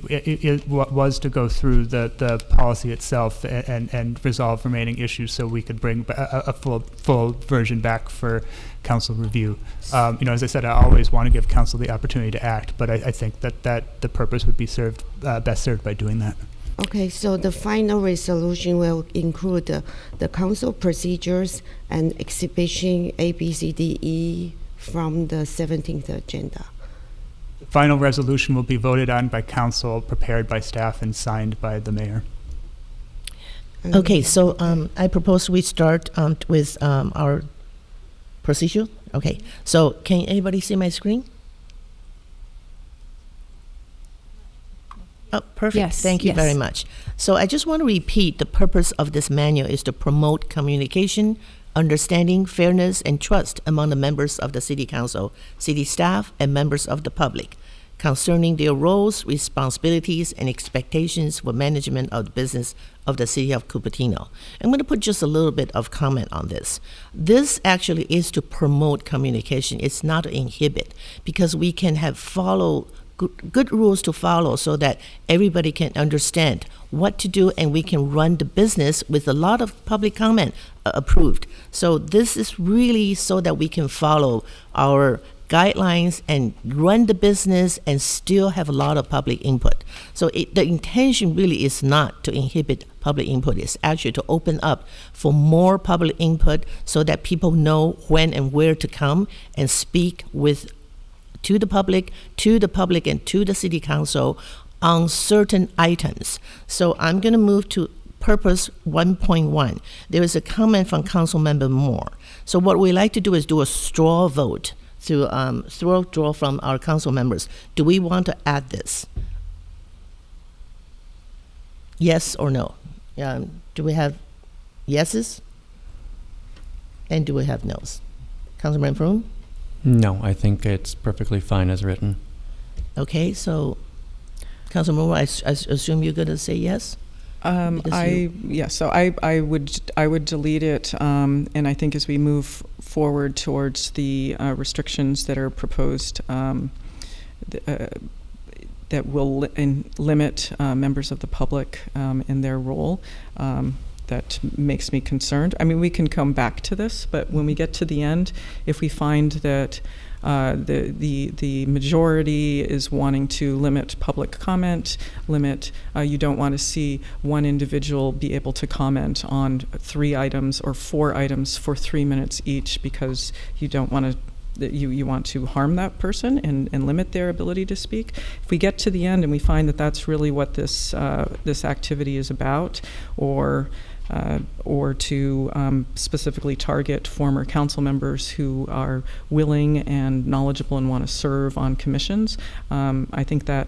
was to go through the policy itself and resolve remaining issues, so we could bring a full version back for council review. As I said, I always want to give council the opportunity to act, but I think that the purpose would be best served by doing that. okay, so the final resolution will include the council procedures and exhibition A, B, C, D, E from the 17th agenda. The final resolution will be voted on by council, prepared by staff, and signed by the mayor. Okay, so I propose we start with our procedure. Okay, so can anybody see my screen? Oh, perfect. Yes, Thank you yes. very much. So I just want to repeat the purpose of this manual is to promote communication, understanding, fairness, and trust among the members of the City Council, city staff, and members of the public concerning their roles, responsibilities, and expectations for management of the business of the City of Cupertino. I'm going to put just a little bit of comment on this. This actually is to promote communication. It's not to inhibit, because we can have good rules to follow so that everybody can understand what to do, and we can run the business with a lot of public comment approved. So this is really so that we can follow our guidelines and run the business and still have a lot of public input. So the intention really is not to inhibit public input. It's actually to open up for more public input so that people know when and where to come and speak to the public, and to the city council on certain items. So I'm going to move to purpose 1.1. There is a comment from Councilmember Moore. So what we like to do is do a straw vote to draw from our council members. Do we want to add this? Yes or no? Do we have yeses? And do we have no's? Councilman Froome? No, I think it's perfectly fine as written. Okay, so Councilman Moore, I assume you're going to say yes? So I would delete it, and I think as we move forward towards the restrictions that are proposed, that will limit members of the public in their role, that makes me concerned. I mean, we can come back to this, but when we get to the end, if we find that the majority is wanting to limit public comment, you don't want to see one individual be able to comment on 3 items or 4 items for 3 minutes each, because you don't want to you want to harm that person and limit their ability to speak. If we get to the end and we find that that's really what this activity is about, or to specifically target former council members who are willing and knowledgeable and want to serve on commissions, I think that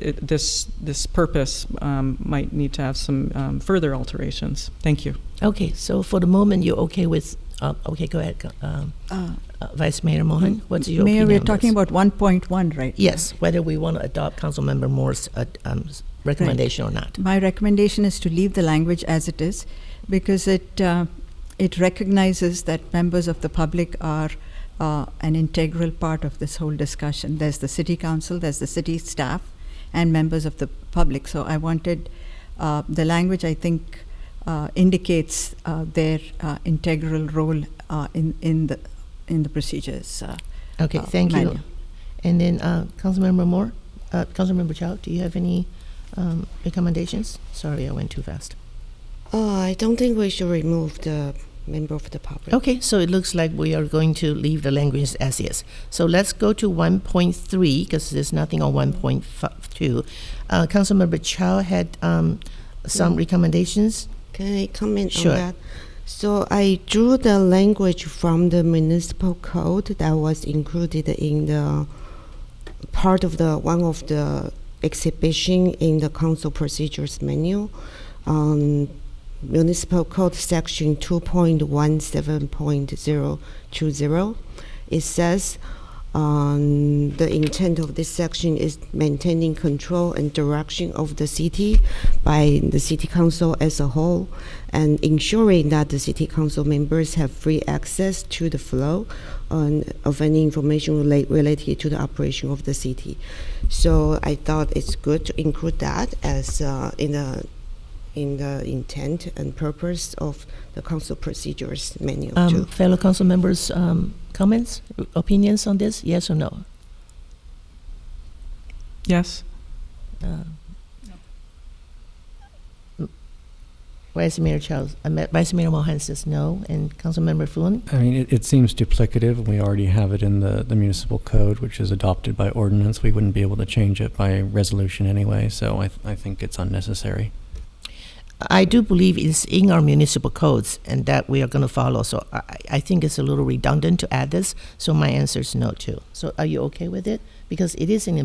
this purpose might need to have some further alterations. Thank you. Okay, so for the moment, you're okay with, okay, go ahead. Vice Mayor Mohan, what's your Mayor, opinion we're on talking this? about 1.1, right? Yes, whether we want to adopt Councilmember Moore's recommendation or not. My recommendation is to leave the language as it is, because it recognizes that members of the public are an integral part of this whole discussion. There's the city council, there's the city staff, and members of the public. So I wanted the language, I think, indicates their integral role in the procedures. Okay, thank manual. you. And then Councilmember Moore, Councilmember Chow, do you have any recommendations? Sorry, I went too fast. I don't think we should remove the member of the public. Okay, so it looks like we are going to leave the language as is. So let's go to 1.3, because there's nothing on 1.2. Councilmember Chow had some recommendations. Can I comment Sure. on that? So I drew the language from the municipal code that was included in the part of the one of the exhibition in the council procedures manual. Municipal Code section 2.17.020. It says the intent of this section is maintaining control and direction of the city by the city council as a whole, and ensuring that the city council members have free access to the flow of any information related to the operation of the city. So I thought it's good to include that as in the intent and purpose of the council procedures manual too. Fellow council members, comments, opinions on this? Yes or no? Yes. Vice Mayor Charles, Vice Mayor Mohan says no, and Councilmember Phuong? I mean, it seems duplicative. We already have it in the municipal code, which is adopted by ordinance. We wouldn't be able to change it by resolution anyway, so I think it's unnecessary. I do believe it's in our municipal codes and that we are going to follow. So I think it's a little redundant to add this. So my answer is no too. So are you okay with it? Because it is in the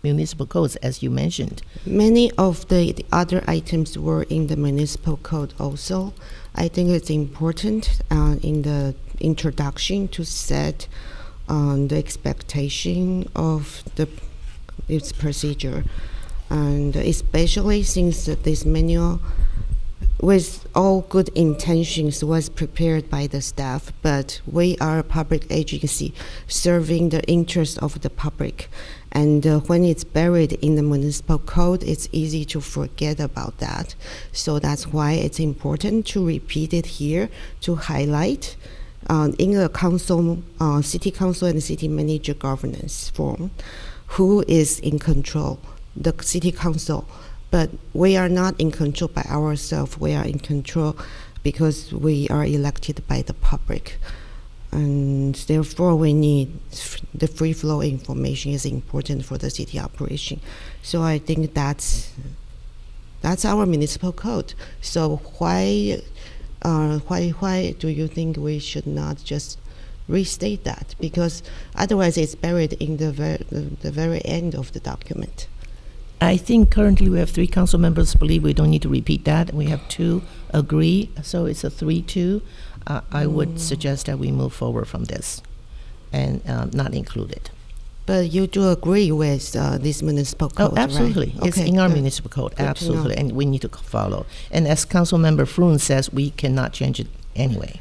municipal codes, as you mentioned. Many of the other items were in the municipal code also. I think it's important in the introduction to set the expectation of its procedure. And especially since this manual, with all good intentions, was prepared by the staff, but we are a public agency serving the interests of the public. And when it's buried in the municipal code, it's easy to forget about that. So that's why it's important to repeat it here, to highlight in the council, city council and city manager governance form, who is in control. The city council, but we are not in control by ourselves. We are in control because we are elected by the public. And therefore, we need the free flow information is important for the city operation. So I think that's our municipal code. So why do you think we should not just restate that? Because otherwise, it's buried in the very end of the document. I think currently we have 3 council members believe we don't need to repeat that. We have 2 agree, so it's a 3-2. I would suggest that we move forward from this and not include it. But you do agree with this municipal code, Oh, absolutely. Right? It's Okay, in our good. municipal code, Good to absolutely, know. and we need to follow. And as Councilmember Froon says, we cannot change it anyway.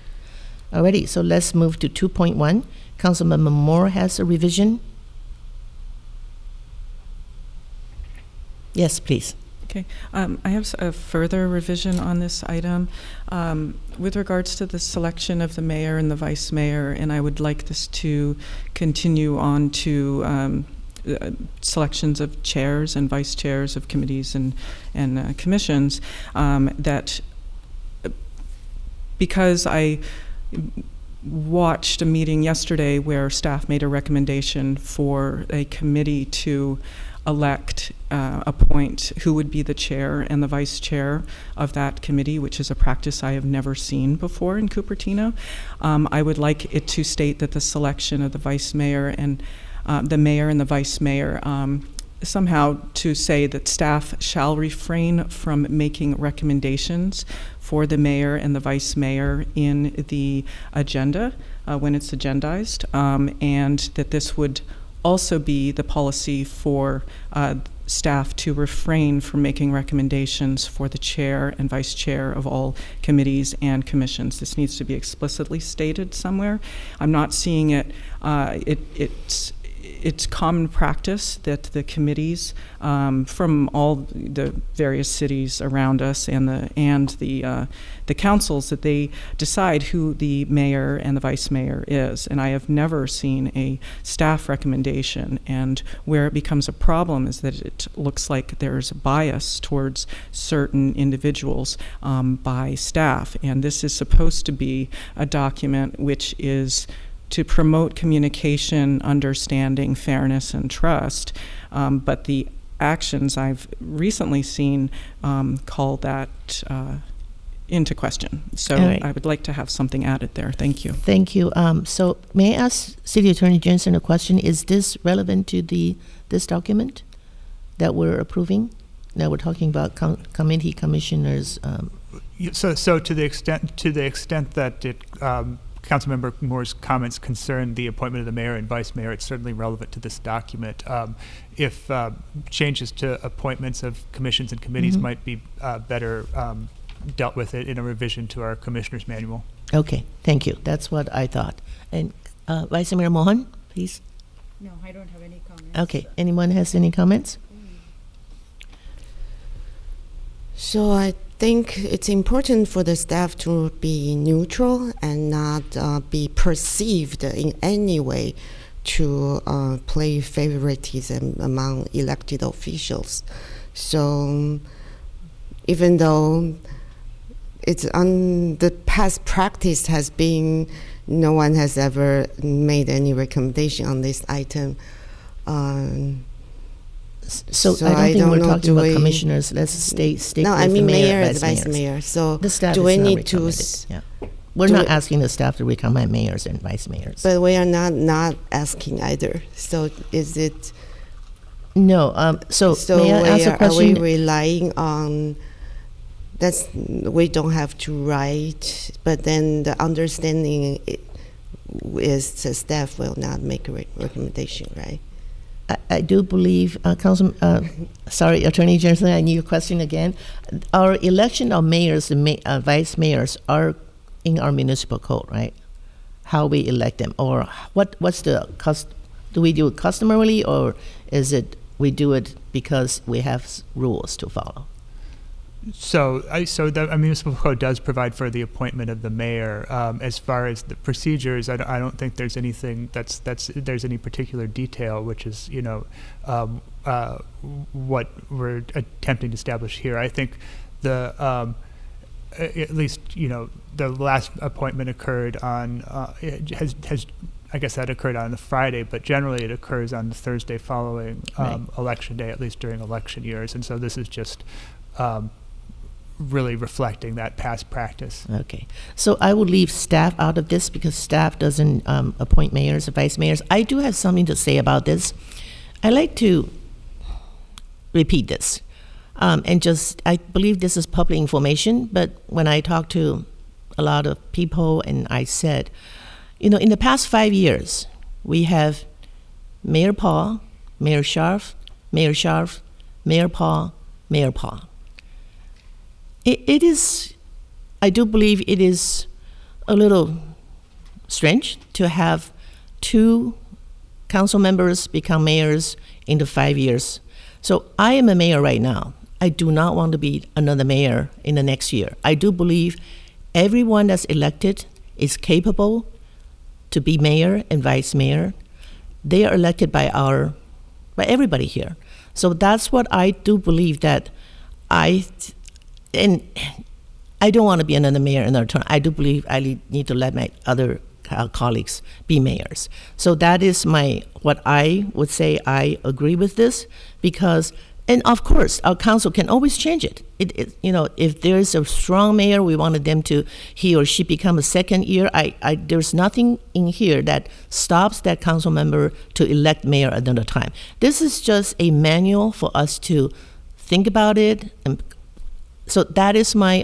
Alrighty, so let's move to 2.1. Councilmember Moore has a revision. Yes, please. Okay, I have a further revision on this item with regards to the selection of the mayor and the vice mayor, and I would like this to continue on to selections of chairs and vice chairs of committees and commissions, that because I watched a meeting yesterday where staff made a recommendation for a committee to elect, appoint who would be the chair and the vice chair of that committee, which is a practice I have never seen before in Cupertino. I would like it to state that the selection of the vice mayor and the mayor and the vice mayor, somehow to say that staff shall refrain from making recommendations for the mayor and the vice mayor in the agenda when it's agendized, and that this would also be the policy for staff to refrain from making recommendations for the chair and vice chair of all committees and commissions. This needs to be explicitly stated somewhere. I'm not seeing it. It's common practice that the committees from all the various cities around us and the councils, that they decide who the mayor and the vice mayor is. And I have never seen a staff recommendation. And where it becomes a problem is that it looks like there's bias towards certain individuals by staff. And this is supposed to be a document which is to promote communication, understanding, fairness, and trust. But the actions I've recently seen call that into question. So All right. I would like to have something added there. Thank you. Thank you. So may I ask City Attorney Jensen a question? Is this relevant to this document that we're approving? Now we're talking about committee commissioners. So to the extent that it Councilmember Moore's comments concern the appointment of the mayor and vice mayor, it's certainly relevant to this document. If changes to appointments of commissions and committees might be better dealt with it in a revision to our commissioner's manual. Okay, thank you. That's what I thought. And Vice Mayor Mohan, please. No, I don't have any comments. Okay, anyone has any comments? So I think it's important for the staff to be neutral and not be perceived in any way to play favoritism among elected officials. So even though it's the past practice has been no one has ever made any recommendation on this item. So I don't think we're talking about commissioners. Let's stay no, with I mean the mayor mayor and and vice mayor. So the staff do we is not need to? recommended. Yeah. We're not asking the staff to recommend mayors and vice mayors. But we are not asking either. So is it? No. So may I ask a question? Are we relying on? We don't have to write, but then the understanding is the staff will not make a recommendation, right? I do believe, Attorney Jensen, I need your question again. Our election of mayors and vice mayors are in our municipal code, right? How we elect them, or what's the do we do it customarily, or is it we do it because we have rules to follow? So the municipal code does provide for the appointment of the mayor. As far as the procedures, I don't think there's anything there's any particular detail, which is what we're attempting to establish here. I think at least, the last appointment occurred on, I guess that occurred on the Friday, but generally it occurs on the Thursday following Right. election day, at least during election years. And so this is just really reflecting that past practice. Okay. So I would leave staff out of this because staff doesn't appoint mayors or vice mayors. I do have something to say about this. I like to repeat this. I believe this is public information, but when I talk to a lot of people and I said, in the past 5 years, we have Mayor Paul, Mayor Scharf, Mayor Scharf, Mayor Paul, Mayor Paul. It is, I do believe it is a little strange to have 2 council members become mayors in the 5 years. So I am a mayor right now. I do not want to be another mayor in the next year. I do believe everyone that's elected is capable to be mayor and vice mayor. They are elected by everybody here. So that's what I do believe that and I don't want to be another mayor another term. I do believe I need to let my other colleagues be mayors. So that is what I would say. I agree with this because, and of course, our council can always change it. If there's a strong mayor, we wanted them he or she become a second year. There's nothing in here that stops that council member to elect mayor another time. This is just a manual for us to think about it. And so that is my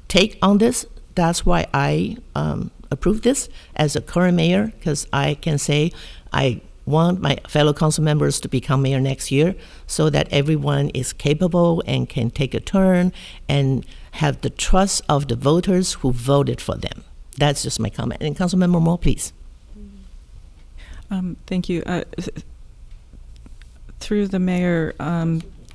take on this. That's why I approve this as a current mayor, because I can say I want my fellow council members to become mayor next year so that everyone is capable and can take a turn and have the trust of the voters who voted for them. That's just my comment. And Councilmember Moore, please. Thank you. Through the mayor,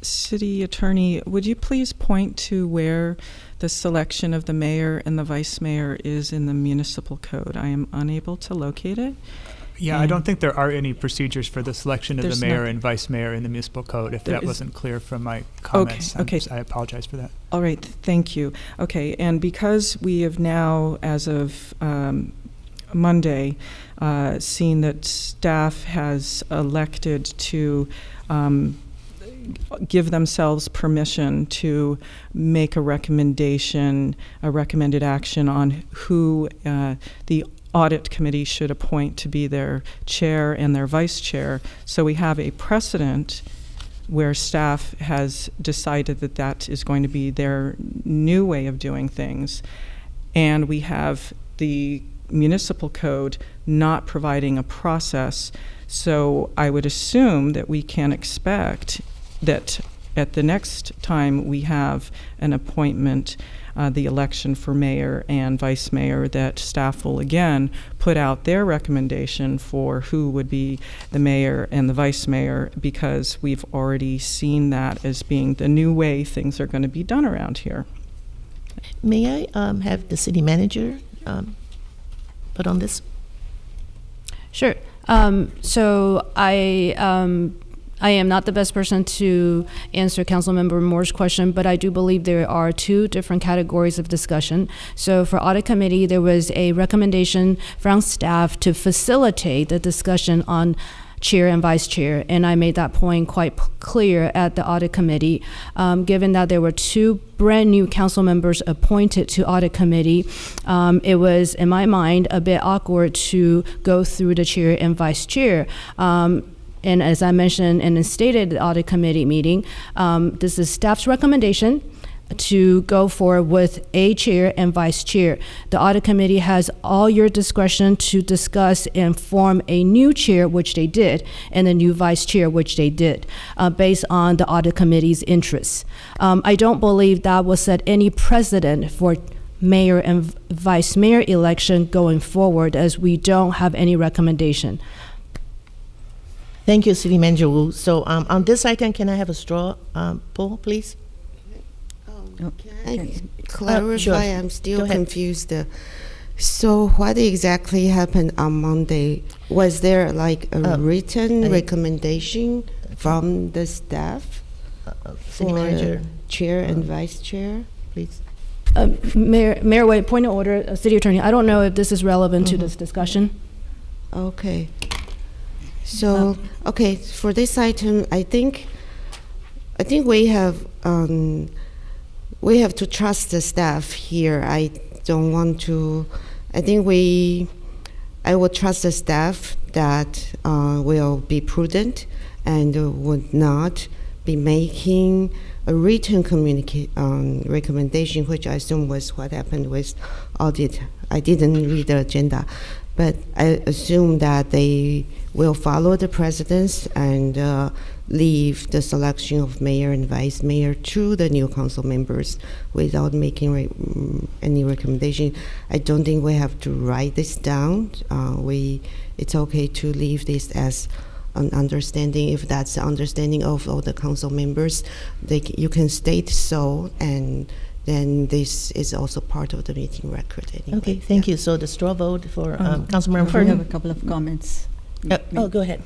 City Attorney, would you please point to where the selection of the mayor and the vice mayor is in the municipal code? I am unable to locate it. Yeah, I don't think there are any procedures for the selection of the mayor and vice mayor in the municipal code. If that wasn't clear from my comments, Okay. I apologize for that. All right, thank you. Okay, and because we have now, as of Monday, seen that staff has elected to give themselves permission to make a recommended action on who the audit committee should appoint to be their chair and their vice chair. So we have a precedent where staff has decided that that is going to be their new way of doing things. And we have the municipal code not providing a process. So I would assume that we can expect that at the next time we have an appointment, the election for mayor and vice mayor, that staff will again put out their recommendation for who would be the mayor and the vice mayor, because we've already seen that as being the new way things are going to be done around here. May I have the city manager put on this? Sure. So I am not the best person to answer Councilmember Moore's question, but I do believe there are 2 different categories of discussion. So for audit committee, there was a recommendation from staff to facilitate the discussion on chair and vice chair, and I made that point quite clear at the audit committee. Given that there were 2 brand new council members appointed to audit committee, it was, in my mind, a bit awkward to go through the chair and vice chair. And as I mentioned and stated at the audit committee meeting, this is staff's recommendation to go forward with a chair and vice chair. The audit committee has all your discretion to discuss and form a new chair, which they did, and a new vice chair, which they did, based on the audit committee's interests. I don't believe that will set any precedent for mayor and vice mayor election going forward, as we don't have any recommendation. Thank you, City Manager Wu. So on this item, can I have a straw poll, please? Can I clarify? Sure. I'm still confused. So what exactly happened on Monday? Was there like a written recommendation from the staff City for Manager, chair and vice chair? please. Mayor White, point of order, City Attorney. I don't know if this is relevant to this discussion. Okay. So, okay, for this item, I think we have to trust the staff here. I don't want to. I will trust the staff that will be prudent and would not be making a written recommendation, which I assume was what happened with audit. I didn't read the agenda, but I assume that they will follow the precedents and leave the selection of mayor and vice mayor to the new council members without making any recommendation. I don't think we have to write this down. It's okay to leave this as an understanding. If that's the understanding of all the council members, you can state so, and then this is also part of the meeting record anyway. Okay, thank you. So the straw vote for Councilmember I have a Fern. couple of comments. Go ahead.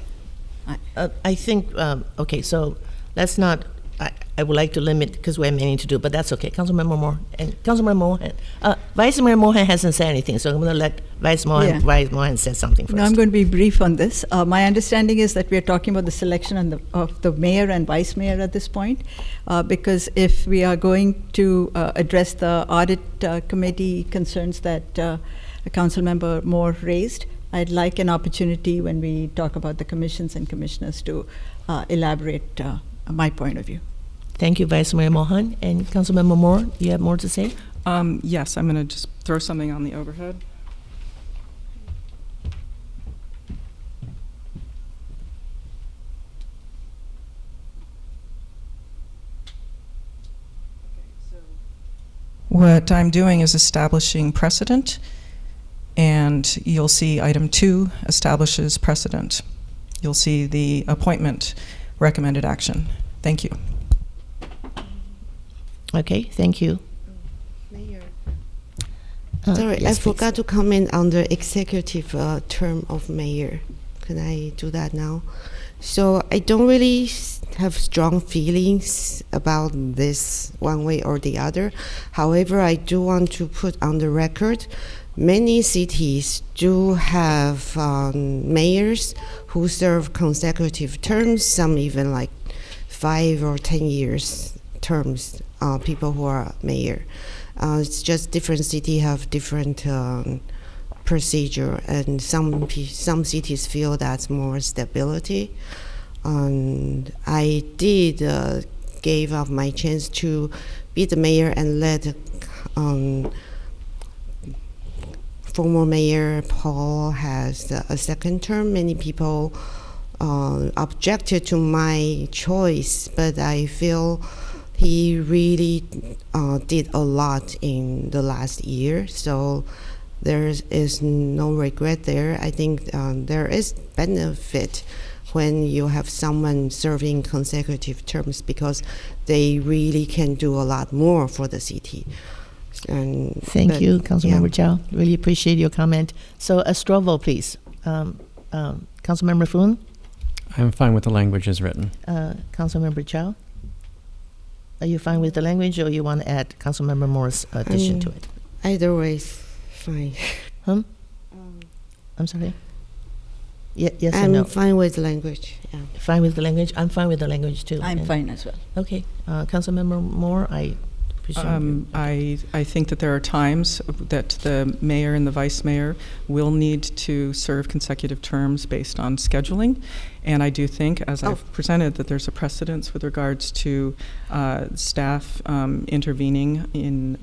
I think, okay, so let's not, I would like to limit, because we have many to do, but that's okay. Councilmember Moore and Councilmember Mohan. Vice Mayor Mohan hasn't said anything, so I'm going to let Vice Mohan say something first. No, I'm going to be brief on this. My understanding is that we are talking about the selection of the mayor and vice mayor at this point, because if we are going to address the audit committee concerns that Councilmember Moore raised, I'd like an opportunity when we talk about the commissions and commissioners to elaborate my point of view. Thank you, Vice Mayor Mohan. And Councilmember Moore, you have more to say? Yes, I'm going to just throw something on the overhead. What I'm doing is establishing precedent, and you'll see item 2 establishes precedent. You'll see the appointment recommended action. Thank you. Okay, thank you. Mayor. Sorry, yes, I forgot to comment on the executive term of mayor. Can I do that now? So I don't really have strong feelings about this one way or the other. However, I do want to put on the record, many cities do have mayors who serve consecutive terms, some even like 5 or 10 years terms, people who are mayor. It's just different cities have different procedure, and some cities feel that's more stability. I did gave up my chance to be the mayor and let former mayor Paul has a second term. Many people objected to my choice, but I feel he really did a lot in the last year, so there is no regret there. I think there is benefit when you have someone serving consecutive terms, because they really can do a lot more for the city. Thank you, Councilmember Chow. Really appreciate your comment. So a straw vote, please. Councilmember Foon? I'm fine with the language as written. Councilmember Chow? Are you fine with the language, or you want to add Councilmember Moore's addition to it? Either way is fine. I'm sorry? Yes or I'm no? fine with the language. Yeah. Fine with the language? I'm fine with the language too. I'm And- fine as well. Okay. Councilmember Moore, I presume. I think that there are times that the mayor and the vice mayor will need to serve consecutive terms based on scheduling. And I do think, as I've presented, that there's a precedence with regards to staff intervening in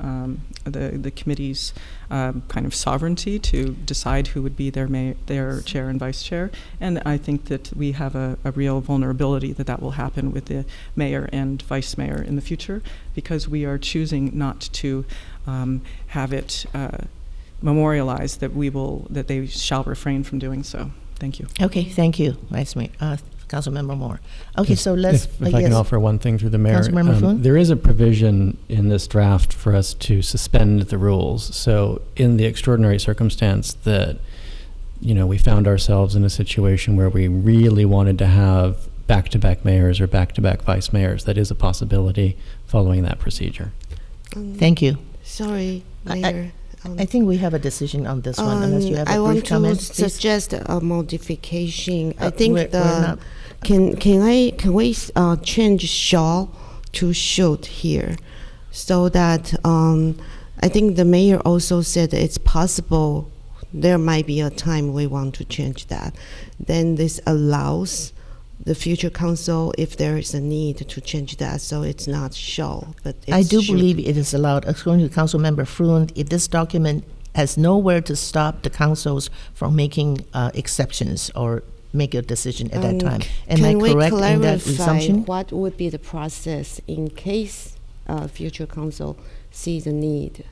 the committee's kind of sovereignty to decide who would be their chair and vice chair. And I think that we have a real vulnerability that will happen with the mayor and vice mayor in the future, because we are choosing not to have it memorialized that they shall refrain from doing so. Thank you. Okay, thank you, Vice Mayor, Councilmember Moore. Okay, so let's. If I can yes. offer one thing through the mayor. Councilmember Foon? There is a provision in this draft for us to suspend the rules. So in the extraordinary circumstance that, we found ourselves in a situation where we really wanted to have back-to-back mayors or back-to-back vice mayors, that is a possibility following that procedure. Thank you. Sorry, I- Mayor. I think we have a decision on this one, unless you have I a brief want comment, to please. suggest a modification. I Uh, think we're not- can we change shall to should here, so that I think the mayor also said it's possible there might be a time we want to change that. Then this allows the future council, if there is a need, to change that, so it's not shall, but it's I do should. believe it is allowed, according to Councilmember Fruin, if this document has nowhere to stop the councils from making exceptions or make a decision at that time. Am I Can we correct in that clarify assumption? what would be the process in case future council sees the need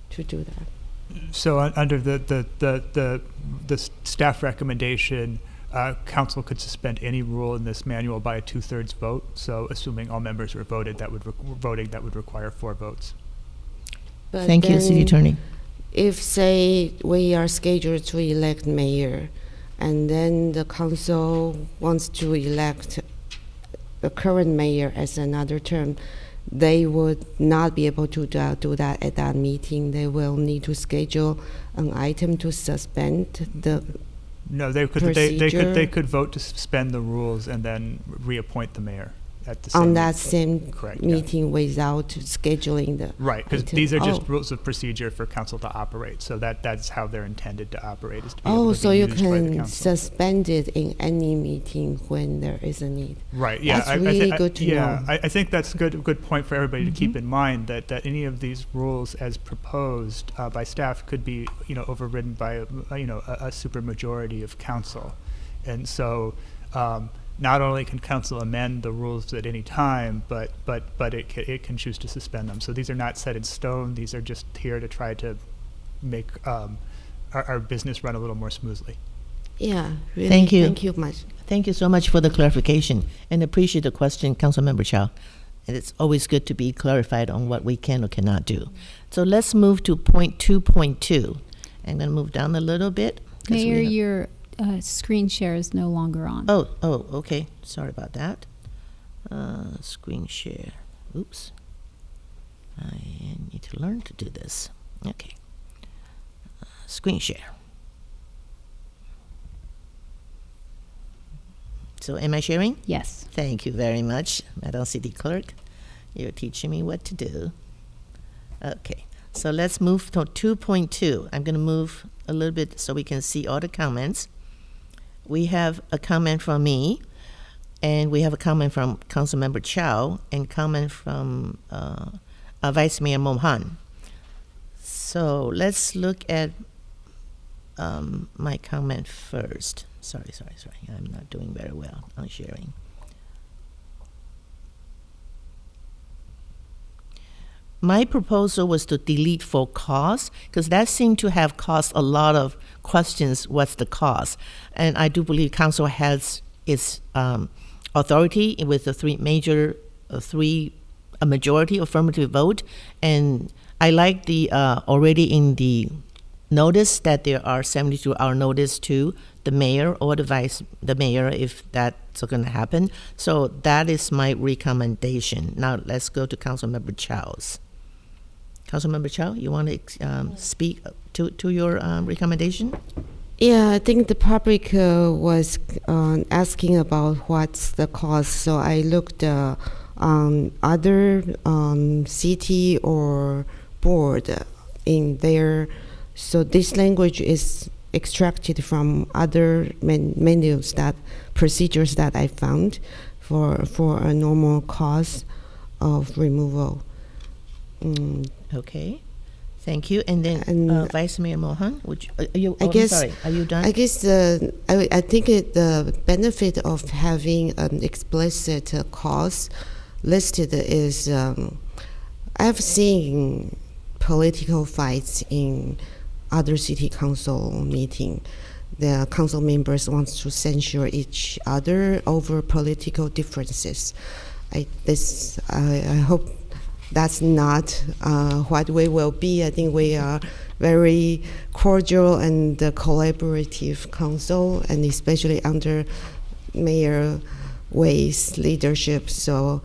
to do that? So under the staff recommendation, council could suspend any rule in this manual by a 2/3 vote. So assuming all members were voted, that would require 4 votes. But Thank you, City then Attorney. If, say, we are scheduled to elect mayor, and then the council wants to elect the current mayor as another term, they would not be able to do that at that meeting. They will need to schedule an item to suspend the No, they could vote to suspend the rules and then reappoint the mayor at the same on that same Correct, yeah. meeting without scheduling the Right, because item. these are just Oh. rules of procedure for council to operate. So that's how they're intended to operate, is to be able Oh, to so be you used by the can council. suspend it in any meeting when there is a need. Right. Yeah. That's really good to know. I think that's a good point for everybody to Mm-hmm. keep in mind, that any of these rules as proposed by staff could be overridden by a super majority of council, and so not only can council amend the rules at any time, but it can choose to suspend them. So these are not set in stone. These are just here to try to make our business run a little more smoothly. Yeah, really. Thank you. Thank you much. Thank you so much for the clarification, and appreciate the question, Councilmember Chow. And it's always good to be clarified on what we can or cannot do. So let's move to point 2.2. I'm going to move down a little bit. 'cause we Mayor, have- your screen share is no longer on. Oh, okay. Sorry about that. Screen share. Oops. I need to learn to do this. Okay. Screen share. So am I sharing? Yes. Thank you very much, Madam City Clerk. You're teaching me what to do. Okay. So let's move to 2.2. I'm going to move a little bit so we can see all the comments. We have a comment from me, and we have a comment from Councilmember Chow, and comment from Vice Mayor Mohan. So let's look at my comment first. Sorry. I'm not doing very well on sharing. My proposal was to delete for cost, because that seemed to have caused a lot of questions. What's the cost? And I do believe council has its authority with the a majority affirmative vote. And I like the already in the notice that there are 72-hour notice to the mayor or the mayor if that's going to happen. So that is my recommendation. Now let's go to Councilmember Chow's. Councilmember Chow, you want to speak to your recommendation? Yeah, I think the public was asking about what's the cost. So I looked on other city or board in there. So this language is extracted from other menus procedures that I found for a normal cost of removal. Okay, thank you. And then Vice Mayor Mohan, are you done? I guess I think the benefit of having an explicit cost listed is I've seen political fights in other city council meeting. The council members want to censure each other over political differences. I hope that's not what we will be. I think we are very cordial and collaborative council, and especially under Mayor Wei's leadership. So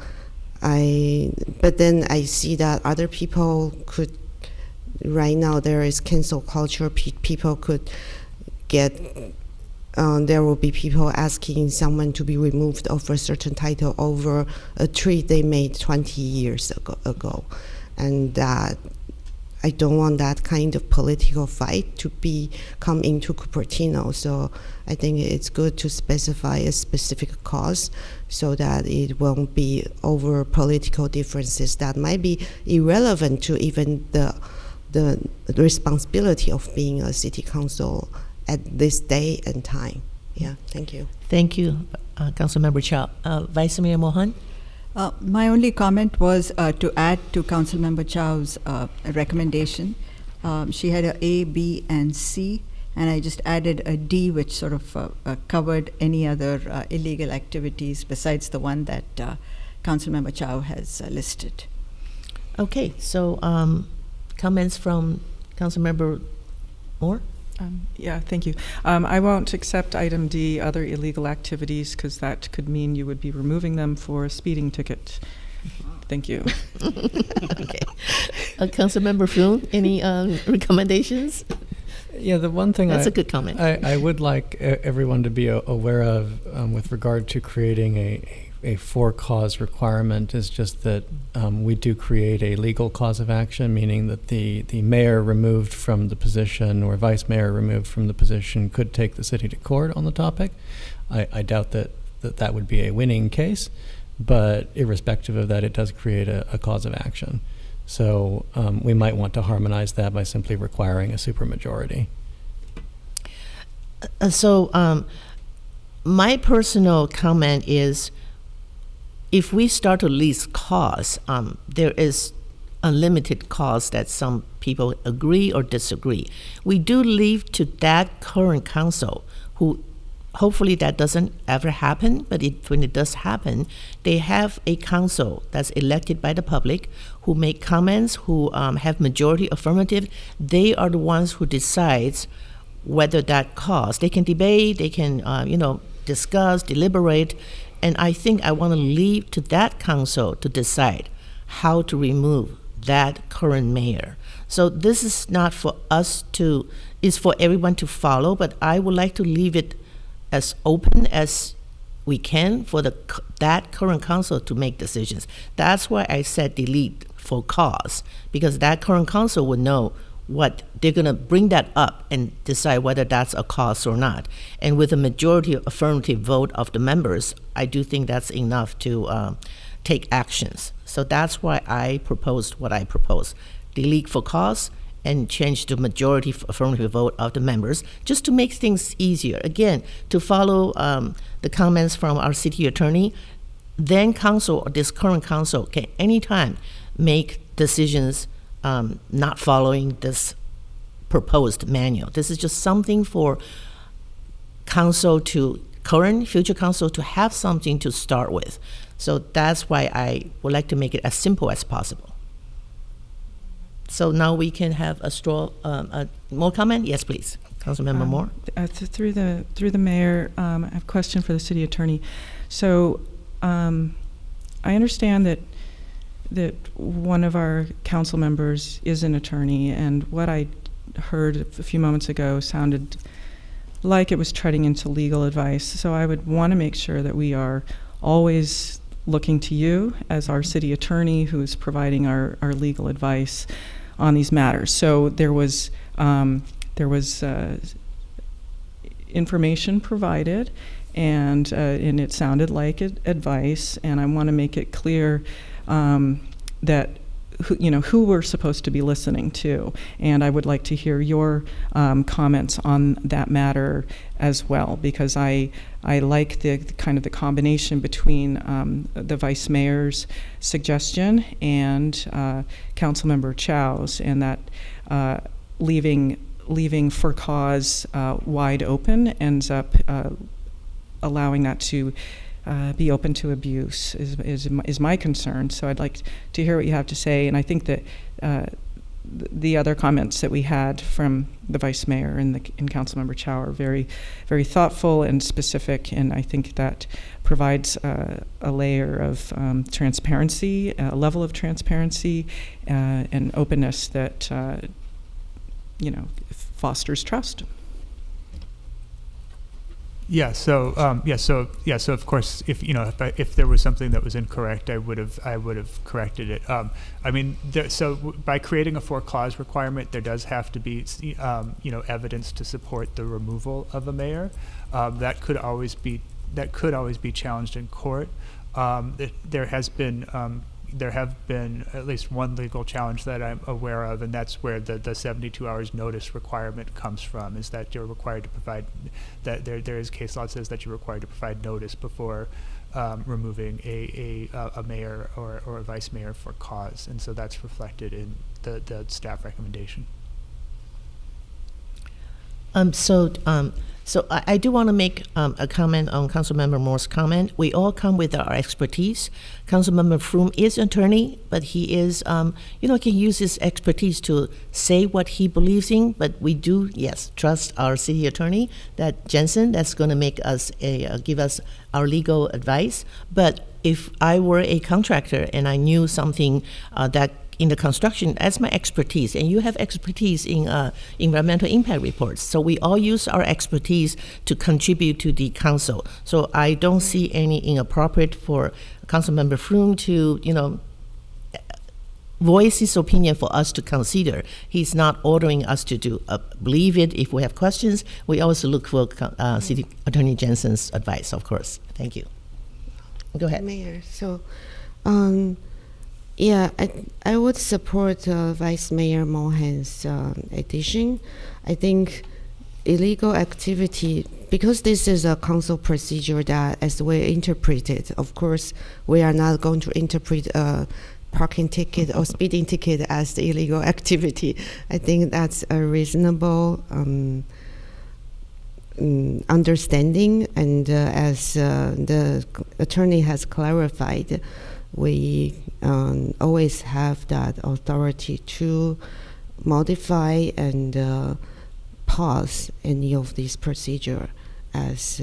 but then I see that other people could right now there is cancel culture. People could get, there will be people asking someone to be removed of a certain title over a tweet they made 20 years ago. And that I don't want that kind of political fight to come into Cupertino. So I think it's good to specify a specific cause so that it won't be over political differences that might be irrelevant to even the responsibility of being a city council at this day and time. Yeah, thank you. Thank you, Councilmember Chow. Vice Mayor Mohan? My only comment was to add to Councilmember Chow's recommendation. She had A, B, and C, and I just added a D, which sort of covered any other illegal activities besides the one that Councilmember Chow has listed. Okay, so comments from Councilmember Moore? Yeah, thank you. I won't accept item D, other illegal activities, because that could mean you would be removing them for a speeding ticket. Thank you. Okay. Councilmember Floon, any recommendations? Yeah, the one thing That's a good comment. I would like everyone to be aware of with regard to creating a for-cause requirement is just that we do create a legal cause of action, meaning that the mayor removed from the position or vice mayor removed from the position could take the city to court on the topic. I doubt that would be a winning case, but irrespective of that, it does create a cause of action. So we might want to harmonize that by simply requiring a supermajority. My personal comment is, if we start to list cause, there is unlimited cause that some people agree or disagree. We do leave to that current council, who hopefully that doesn't ever happen, but when it does happen, they have a council that's elected by the public, who make comments, who have majority affirmative. They are the ones who decides whether that cause. They can debate, they can discuss, deliberate. And I think I want to leave to that council to decide how to remove that current mayor. So this is not for us to, it's for everyone to follow, but I would like to leave it as open as we can for that current council to make decisions. That's why I said delete for cause, because that current council would know what they're going to bring that up and decide whether that's a cause or not. And with a majority affirmative vote of the members, I do think that's enough to take actions. So that's why I proposed what I proposed. Delete for cause and change the majority affirmative vote of the members, just to make things easier. Again, to follow the comments from our city attorney, then council, or this current council, can anytime make decisions not following this proposed manual. This is just something for council to, current, future council, to have something to start with. So that's why I would like to make it as simple as possible. So now we can have more comment? Yes, please. Councilmember Moore? Through the mayor, I have a question for the city attorney. So I understand that one of our council members is an attorney, and what I heard a few moments ago sounded like it was treading into legal advice. So I would want to make sure that we are always looking to you as our city attorney who is providing our legal advice on these matters. So there was information provided, and it sounded like advice, and I want to make it clear that who we're supposed to be listening to, and I would like to hear your comments on that matter as well, because I like the kind of the combination between the vice mayor's suggestion and Councilmember Chow's, and that leaving for cause wide open ends up allowing that to be open to abuse is my concern. So I'd like to hear what you have to say, and I think that the other comments that we had from the vice mayor and Councilmember Chow are very, very thoughtful and specific, and I think that provides a layer of transparency, a level of transparency and openness that fosters trust. So of course, if there was something that was incorrect, I would have corrected it. By creating a 4-clause requirement, there does have to be evidence to support the removal of a mayor. That could always be challenged in court. There have been at least one legal challenge that I'm aware of, and that's where the 72 hours notice requirement comes from, is that you're required to provide, that there is case law that says that you're required to provide notice before removing a mayor or a vice mayor for cause, and so that's reflected in the staff recommendation. So I do want to make a comment on Councilmember Moore's comment. We all come with our expertise. Councilmember Froome is an attorney, but he is, can use his expertise to say what he believes in. But we do, yes, trust our city attorney, that Jensen, that's going to make us give us our legal advice. But if I were a contractor and I knew something that in the construction, that's my expertise, and you have expertise in environmental impact reports. So we all use our expertise to contribute to the council. So I don't see any inappropriate for Councilmember Froome to, voice his opinion for us to consider. He's not ordering us to do believe it. If we have questions, we also look for City Attorney Jensen's advice, of course. Thank you. Go ahead. Mayor, so yeah, I would support Vice Mayor Mohan's addition. I think illegal activity, because this is a council procedure that, as we interpret it, of course, we are not going to interpret a parking ticket or speeding ticket as the illegal activity. I think that's a reasonable understanding, and as the attorney has clarified, we always have that authority to modify and pause any of these procedure as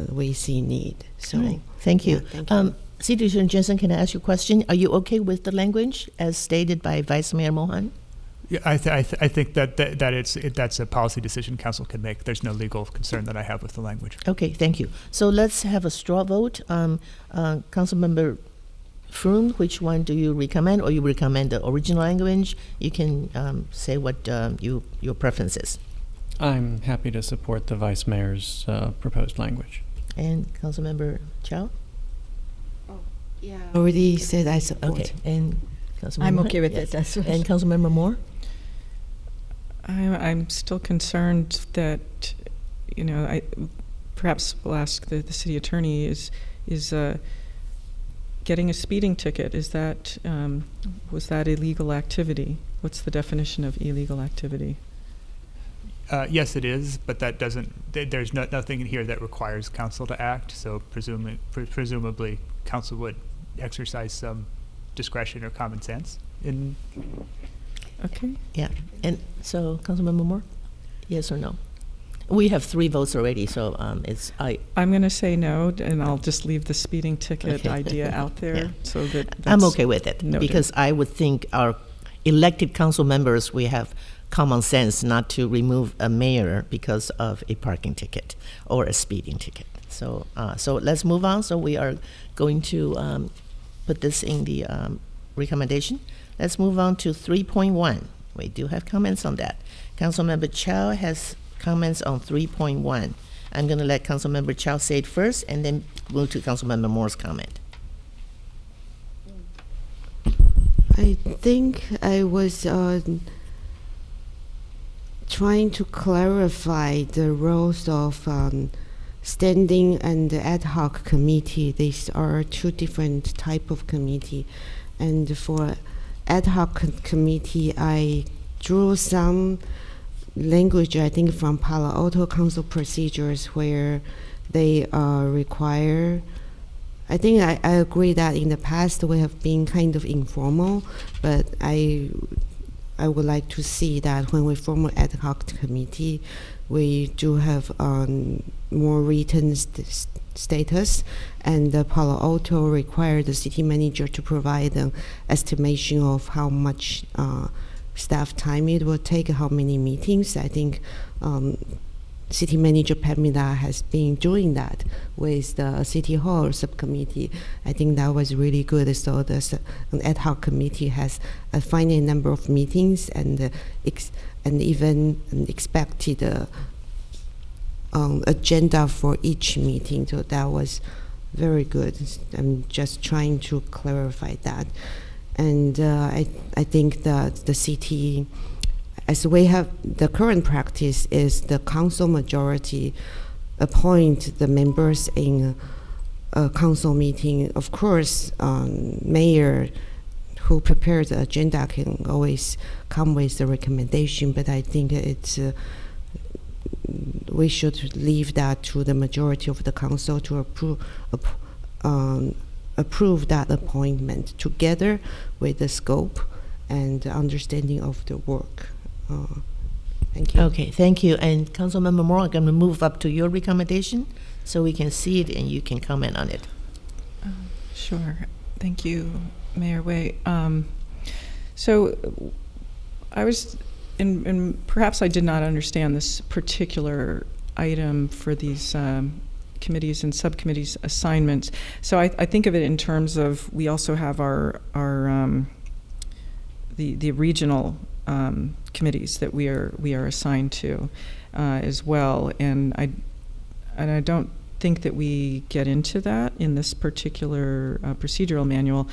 we see need. So, right. Thank you. Yeah, thank you. City Attorney Jensen, can I ask you a question? Are you okay with the language as stated by Vice Mayor Mohan? Yeah, I think that's a policy decision council can make. There's no legal concern that I have with the language. Okay, thank you. So let's have a straw vote. Councilmember Froome, which one do you recommend, or you recommend the original language? You can say what your preference is. I'm happy to support the Vice Mayor's proposed language. And Councilmember Chow? Yeah, I already said I support. Okay, and Councilmember I'm Hunt? okay with Yes. it as well. And Councilmember Moore? I'm still concerned that, perhaps we'll ask the city attorney, is getting a speeding ticket, was that illegal activity? What's the definition of illegal activity? Yes, it is, but that doesn't. There's nothing in here that requires council to act. So presumably, council would exercise some discretion or common sense. Okay. Yeah, and so Councilmember Moore, yes or no? We have 3 votes already, so I'm going to say no, and I'll just leave the speeding ticket Okay. idea out there, Yeah. so that I'm okay with it noted. because I would think our elected council members, we have common sense not to remove a mayor because of a parking ticket or a speeding ticket. So let's move on. So we are going to put this in the recommendation. Let's move on to 3.1. We do have comments on that. Councilmember Chow has comments on 3.1. I'm going to let Councilmember Chow say it first and then move to Councilmember Moore's comment. I think I was trying to clarify the roles of standing and ad hoc committee. These are 2 different type of committee, and for ad hoc committee, I drew some language, I think, from Palo Alto Council procedures where they require. I think I agree that in the past we have been kind of informal, but I would like to see that when we form an ad hoc committee, we do have more written status, and Palo Alto required the city manager to provide an estimation of how much staff time it will take, how many meetings. I think City Manager Pamela has been doing that with the City Hall subcommittee. I think that was really good. So the ad hoc committee has a finite number of meetings and even expected agenda for each meeting. So that was very good. I'm just trying to clarify that. And I think that the city, as we have the current practice, is the council majority appoint the members in a council meeting. Of course, mayor who prepares the agenda can always come with the recommendation, but I think it's we should leave that to the majority of the council to approve that appointment together with the scope and understanding of the work. Thank you. Okay, thank you. And Councilmember Moore, I'm going to move up to your recommendation so we can see it and you can comment on it. Sure. Thank you, Mayor Wei. So I was, and perhaps I did not understand this particular item for these committees and subcommittees assignments. So I think of it in terms of, we also have our the regional committees that we are assigned to as well, and I don't think that we get into that in this particular procedural manual.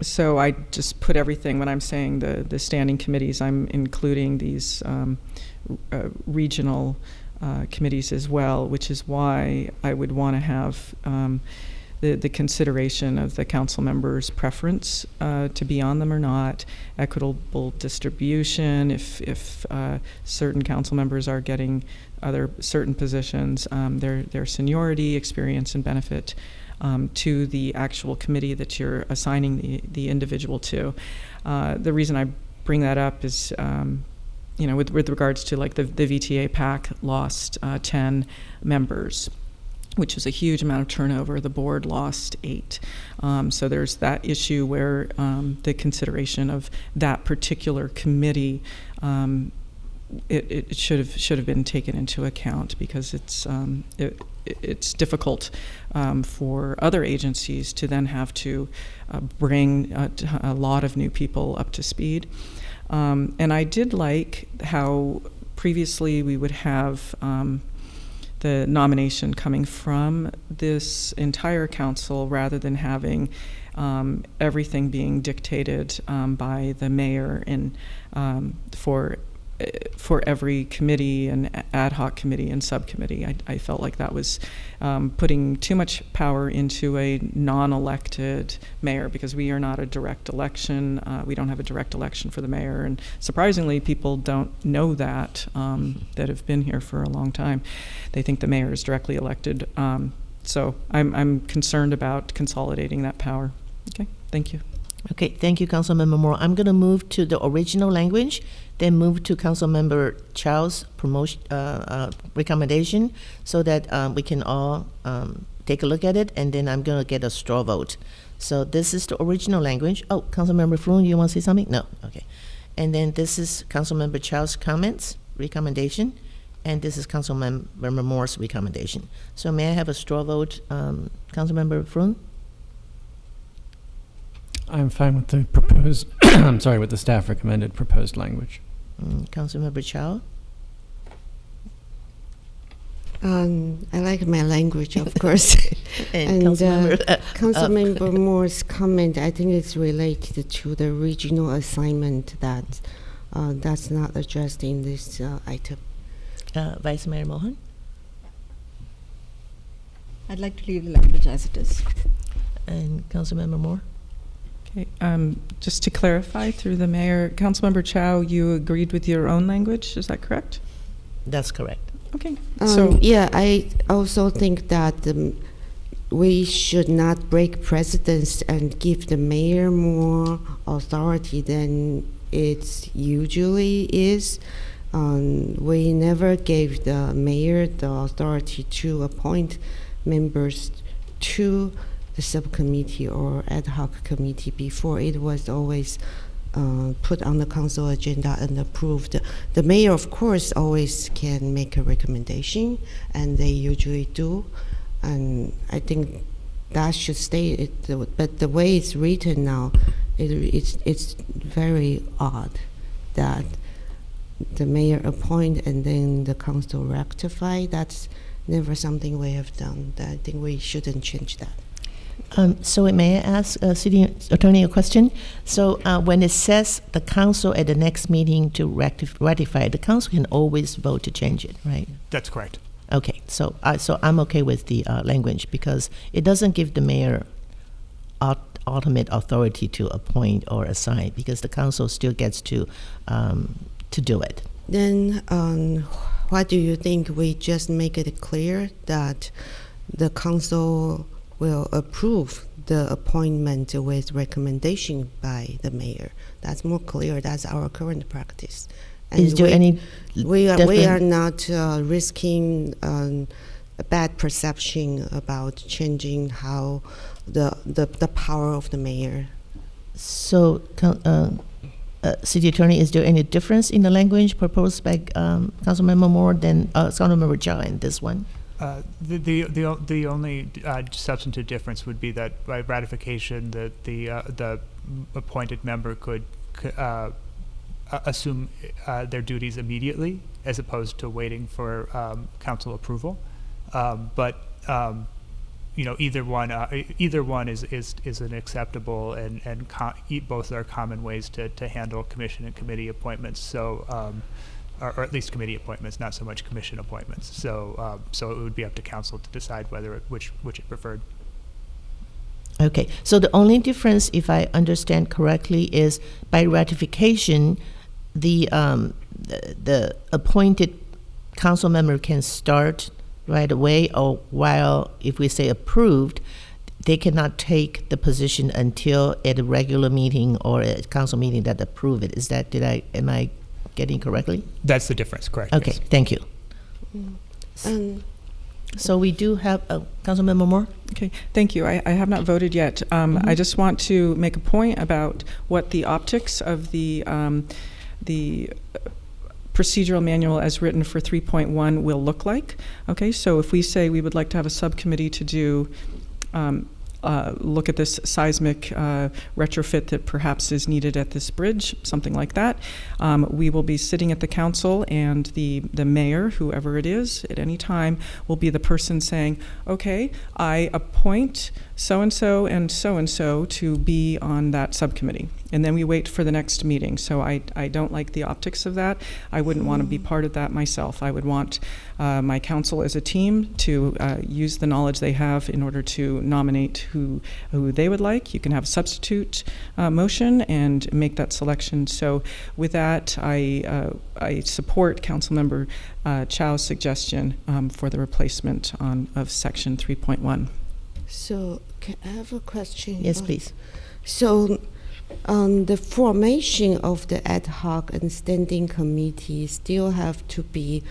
So I just put everything, when I'm saying the standing committees, I'm including these regional committees as well, which is why I would want to have the consideration of the council members' preference to be on them or not, equitable distribution, if certain council members are getting other certain positions, their seniority, experience, and benefit to the actual committee that you're assigning the individual to. The reason I bring that up is, with regards to like the VTA PAC lost 10 members, which was a huge amount of turnover. The board lost 8. So there's that issue where the consideration of that particular committee, it should have been taken into account, because it's difficult for other agencies to then have to bring a lot of new people up to speed. And I did like how previously we would have the nomination coming from this entire council, rather than having everything being dictated by the mayor and for every committee and ad hoc committee and subcommittee. I felt like that was putting too much power into a non-elected mayor, because we are not a direct election. We don't have a direct election for the mayor, and surprisingly, people don't know that that have been here for a long time. They think the mayor is directly elected. So I'm concerned about consolidating that power. Okay, thank you. Okay, thank you, Councilmember Moore. I'm going to move to the original language, then move to Councilmember Chow's recommendation, so that we can all take a look at it, and then I'm going to get a straw vote. So this is the original language. Oh, Councilmember Floon, you want to say something? No, okay. And then this is Councilmember Chow's recommendation, and this is Councilmember Moore's recommendation. So may I have a straw vote, Councilmember Floon? I'm fine with the proposed, I'm sorry, with the staff recommended proposed language. Councilmember Chow? I like my language, of course. and Councilmember Moore's comment, I think it's related to the regional assignment that's not addressed in this item. Vice Mayor Mohan? I'd like to leave the language as it is. And Councilmember Moore? Okay, just to clarify through the mayor, Councilmember Chow, you agreed with your own language, is that correct? That's correct. Okay. Yeah, I also think that we should not break precedents and give the mayor more authority than it usually is. We never gave the mayor the authority to appoint members to the subcommittee or ad hoc committee before. It was always put on the council agenda and approved. The mayor, of course, always can make a recommendation, and they usually do. And I think that should stay. But the way it's written now, it's very odd that the mayor appoint and then the council rectify. That's never something we have done. I think we shouldn't change that. So may I ask City Attorney a question? So when it says the council at the next meeting to ratify, the council can always vote to change it, right? That's correct. Okay, so I'm okay with the language because it doesn't give the mayor ultimate authority to appoint or assign, because the council still gets to do it. Then what do you think? We just make it clear that the council will approve the appointment with recommendation by the mayor. That's more clear. That's our current practice. And is there any we are not risking a bad perception about changing how the power of the mayor. So, City Attorney, is there any difference in the language proposed by Councilmember Moore than Councilmember Jha in this one? The only substantive difference would be that by ratification, the appointed member could assume their duties immediately, as opposed to waiting for council approval. But either one is an acceptable and both are common ways to handle commission and committee appointments. So. Or at least committee appointments, not so much commission appointments. So, so it would be up to council to decide which it preferred. Okay. So the only difference, if I understand correctly, is by ratification, the appointed council member can start right away, or while if we say approved, they cannot take the position until at a regular meeting or a council meeting that approve it. Is that am I getting correctly? That's the difference, correct? Okay, yes. Thank you. So we do have Councilmember Moore. Okay, thank you. I have not voted yet. I just want to make a point about what the optics of the procedural manual as written for 3.1 will look like. Okay, so if we say we would like to have a subcommittee to do look at this seismic retrofit that perhaps is needed at this bridge, something like that. We will be sitting at the council, and the mayor, whoever it is, at any time, will be the person saying, okay, I appoint so-and-so and so-and-so to be on that subcommittee. And then we wait for the next meeting. So I don't like the optics of that. I wouldn't want to be part of that myself. I would want my council as a team to use the knowledge they have in order to nominate who they would like. You can have a substitute motion and make that selection. So with that, I support Councilmember Chow's suggestion for the replacement of Section 3.1. So I have a question. Yes, please. So the formation of the ad hoc and standing committee still have to be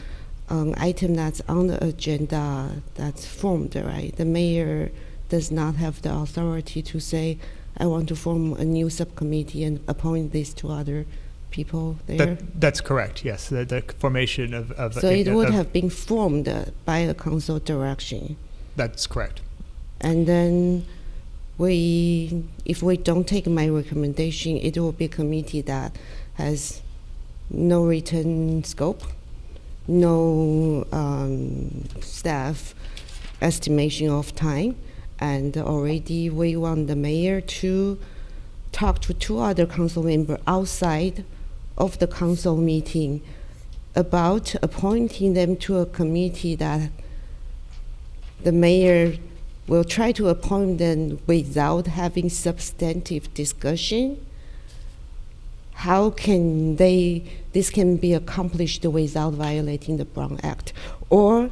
an item that's on the agenda that's formed, right? The mayor does not have the authority to say, I want to form a new subcommittee and appoint these two other people there? That's correct, yes. The formation of so it would have been formed by the council direction. That's correct. And then if we don't take my recommendation, it will be a committee that has no written scope, no staff estimation of time, and already we want the mayor to talk to two other council members outside of the council meeting about appointing them to a committee that the mayor will try to appoint them without having substantive discussion. How can this can be accomplished without violating the Brown Act, or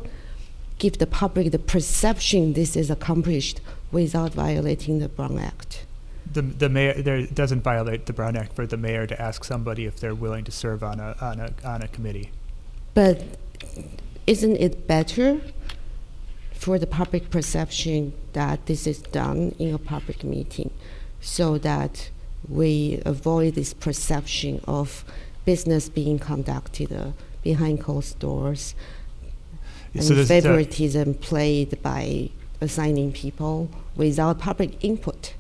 give the public the perception this is accomplished without violating the Brown Act? The mayor doesn't violate the Brown Act for the mayor to ask somebody if they're willing to serve on a committee. But isn't it better for the public perception that this is done in a public meeting, so that we avoid this perception of business being conducted behind closed doors and So favoritism played by assigning people without public input.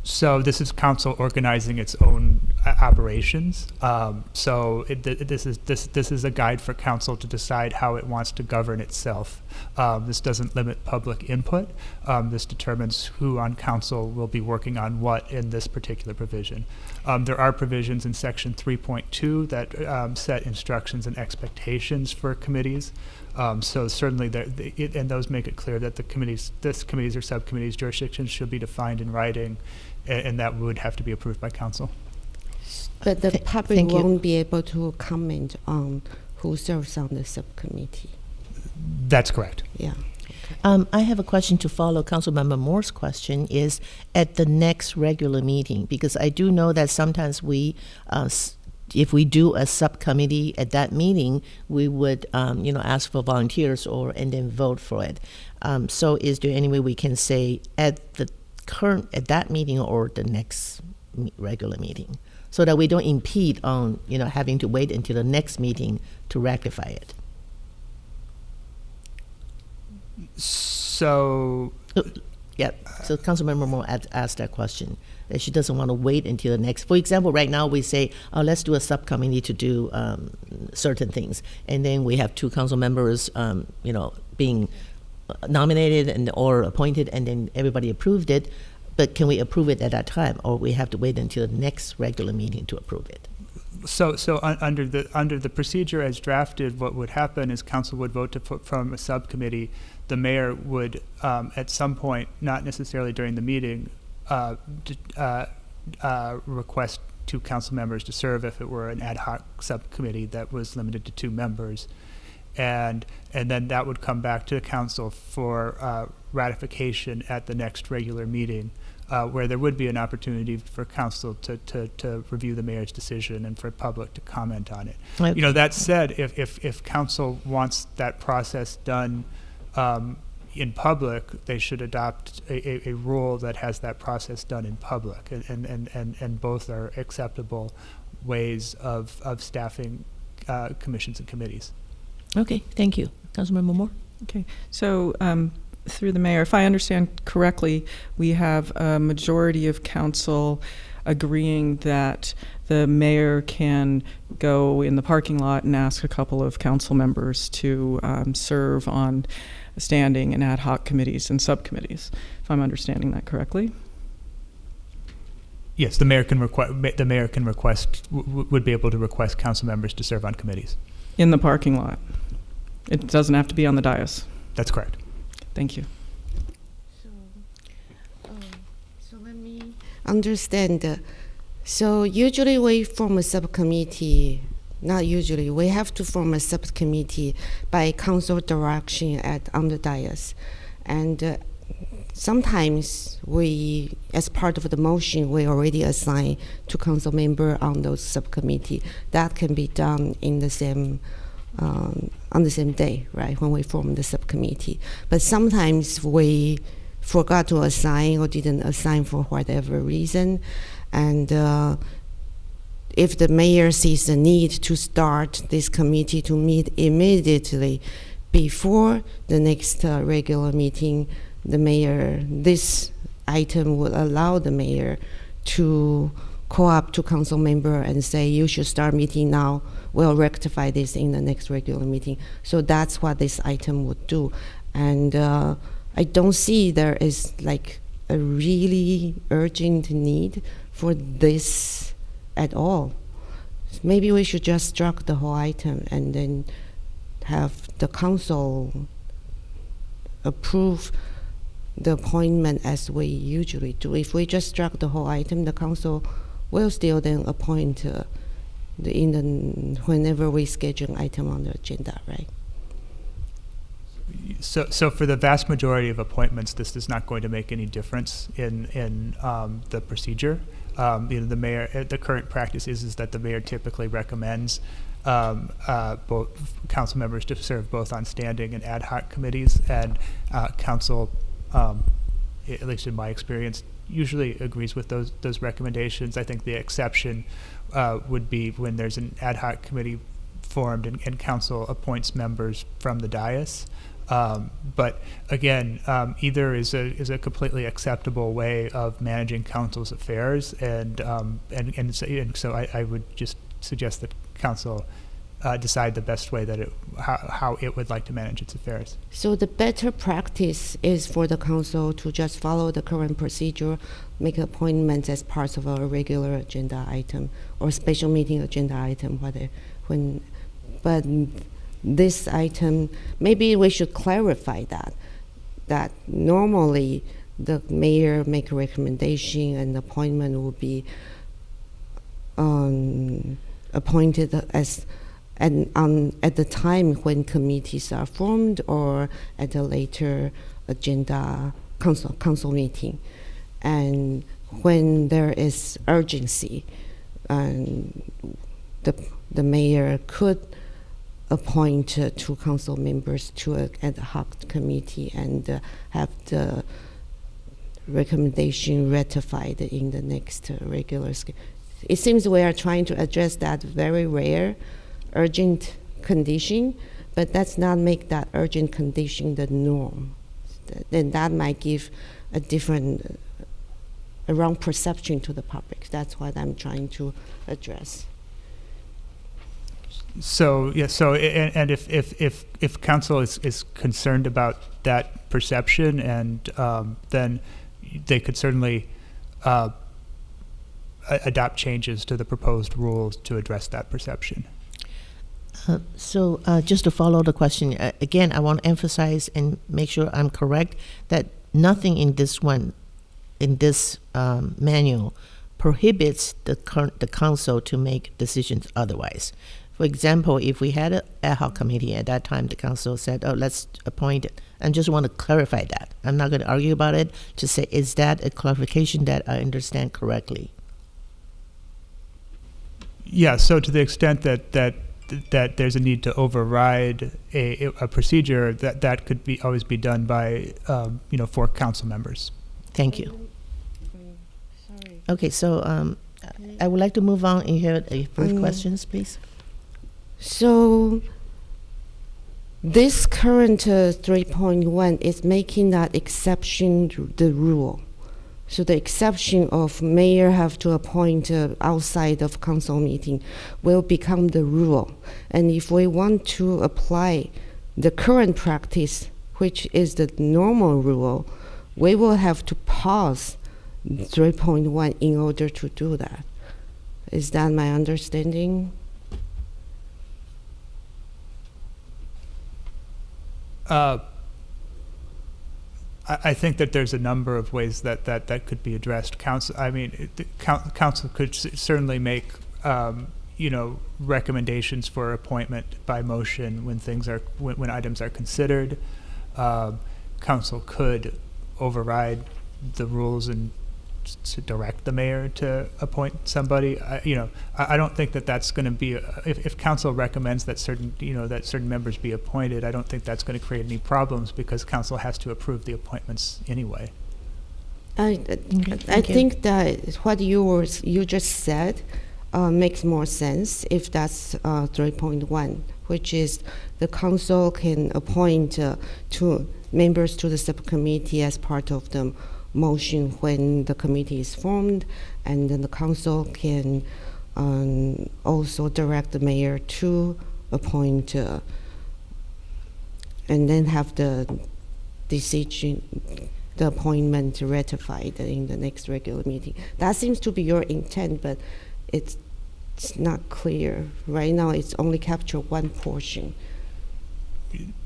So this is council organizing its own operations. So this is a guide for council to decide how it wants to govern itself. This doesn't limit public input. This determines who on council will be working on what in this particular provision. There are provisions in section 3.2 that set instructions and expectations for committees. So certainly, and those make it clear that this committees or subcommittees jurisdictions should be defined in writing, and that would have to be approved by council. But the public won't be able to comment on who serves on the subcommittee. That's correct. Yeah. I have a question to follow Councilmember Moore's question is at the next regular meeting, because I do know that sometimes we, if we do a subcommittee at that meeting, we would, ask for volunteers and then vote for it. So is there any way we can say at that meeting or the next regular meeting, so that we don't impede on, having to wait until the next meeting to rectify it? So, yeah. So Councilmember Moore asked that question, that she doesn't want to wait until the next. For example, right now we say, let's do a subcommittee to do certain things, and then we have two council members, being nominated or appointed, and then everybody approved it. But can we approve it at that time, or we have to wait until the next regular meeting to approve it? So under the procedure as drafted, what would happen is council would vote to put from a subcommittee. The mayor would, at some point, not necessarily during the meeting, request two council members to serve if it were an ad hoc subcommittee that was limited to 2 members. And then that would come back to the council for ratification at the next regular meeting, where there would be an opportunity for council to review the mayor's decision and for public to comment on it. Right. That said, if council wants that process done in public, they should adopt a rule that has that process done in public, and both are acceptable ways of staffing commissions and committees. Okay, thank you. Councilmember Moore? Okay, so through the mayor, if I understand correctly, we have a majority of council agreeing that the mayor can go in the parking lot and ask a couple of council members to serve on standing and ad hoc committees and subcommittees, if I'm understanding that correctly. Yes, the mayor can request would be able to request council members to serve on committees. In the parking lot. It doesn't have to be on the dais. That's correct. Thank you. So let me understand. So usually we form a subcommittee, not usually, we have to form a subcommittee by council direction on the dais. And sometimes we, as part of the motion, we already assign to council member on those subcommittee. That can be done in the same on the same day, right, when we form the subcommittee. But sometimes we forgot to assign or didn't assign for whatever reason. And if the mayor sees the need to start this committee to meet immediately before the next regular meeting, this item would allow the mayor to call up to council member and say, you should start meeting now. We'll rectify this in the next regular meeting. So that's what this item would do. And I don't see there is like a really urgent need for this at all. Maybe we should just struck the whole item and then have the council approve the appointment as we usually do. If we just struck the whole item, the council will still then appoint whenever we schedule an item on the agenda, right? So for the vast majority of appointments, this is not going to make any difference in the procedure. The mayor, the current practice is that the mayor typically recommends both council members to serve both on standing and ad hoc committees, and council, at least in my experience, usually agrees with those recommendations. I think the exception would be when there's an ad hoc committee formed and council appoints members from the dais. But again, either is a completely acceptable way of managing council's affairs, and so I would just suggest that council decide the best way that how it would like to manage its affairs. So the better practice is for the council to just follow the current procedure, make appointments as part of a regular agenda item or special meeting agenda item, but this item, maybe we should clarify that normally the mayor make a recommendation and appointment will be appointed at the time when committees are formed or at a later agenda council meeting. And when there is urgency, the mayor could appoint two council members to an ad hoc committee and have the recommendation ratified in the next regular schedule. It seems we are trying to address that very rare urgent condition, but let's not make that urgent condition the norm. Then that might give a wrong perception to the public. That's what I'm trying to address. So and if council is concerned about that perception, and then they could certainly adopt changes to the proposed rules to address that perception. So just to follow the question, again, I want to emphasize and make sure I'm correct that nothing in this manual prohibits the council to make decisions otherwise. For example, if we had an ad hoc committee at that time, the council said, "Oh, let's appoint it." I just want to clarify that. I'm not going to argue about it. To say, is that a clarification that I understand correctly? Yeah. So to the extent that there's a need to override a procedure, that could always be done by for council members. Thank you. Okay, so I would like to move on and hear further questions, please. So this current 3.1 is making that exception the rule. So the exception of mayor have to appoint outside of council meeting will become the rule. And if we want to apply the current practice, which is the normal rule, we will have to pause 3.1 in order to do that. Is that my understanding? I think that there's a number of ways that could be addressed. Council could certainly make recommendations for appointment by motion when items are considered. Council could override the rules and to direct the mayor to appoint somebody. I don't think that's going to be if council recommends that certain members be appointed. I don't think that's going to create any problems because council has to approve the appointments anyway. I think that what you just said makes more sense if that's 3.1, which is the council can appoint two members to the subcommittee as part of the motion when the committee is formed, and then the council can also direct the mayor to appoint and then have the decision, the appointment ratified in the next regular meeting. That seems to be your intent, but it's not clear. Right now it's only capture one portion.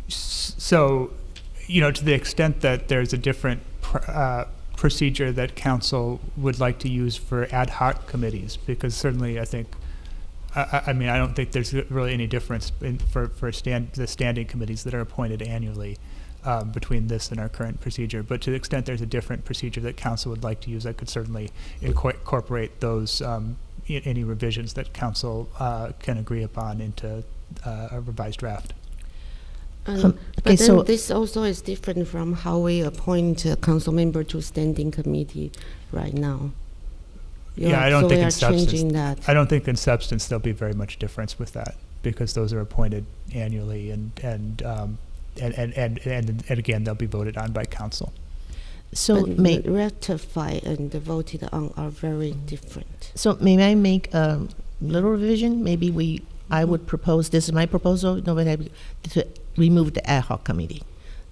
So, to the extent that there's a different procedure that council would like to use for ad hoc committees, because certainly I think, I don't think there's really any difference for the standing committees that are appointed annually between this and our current procedure. But to the extent there's a different procedure that council would like to use, I could certainly incorporate those any revisions that council can agree upon into a revised draft. But so- then this also is different from how we appoint a council member to standing committee right now. Yeah, I don't so think we in are changing substance. that. I don't think in substance there'll be very much difference with that, because those are appointed annually, and again, they'll be voted on by council. So But may, the ratify and the voted on are very different. so may I make a little revision? Maybe I would propose, this is my proposal, to remove the ad hoc committee.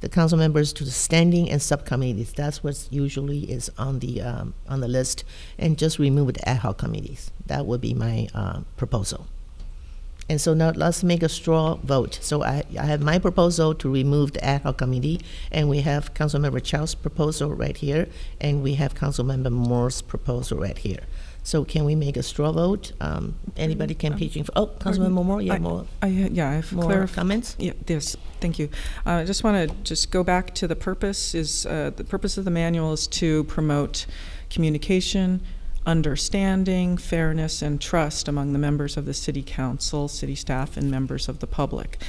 The council members to the standing and subcommittees, that's what usually is on the list, and just remove the ad hoc committees. That would be my proposal. And so now let's make a straw vote. So I have my proposal to remove the ad hoc committee, and we have Councilmember Chow's proposal right here, and we have Councilmember Moore's proposal right here. So can we make a straw vote? Anybody can pitch in for, Councilmember Moore, more. I have More comments? Yeah, yes, thank you. I just want to go back to the purpose. The purpose of the manual is to promote communication, understanding, fairness, and trust among the members of the city council, city staff, and members of the public.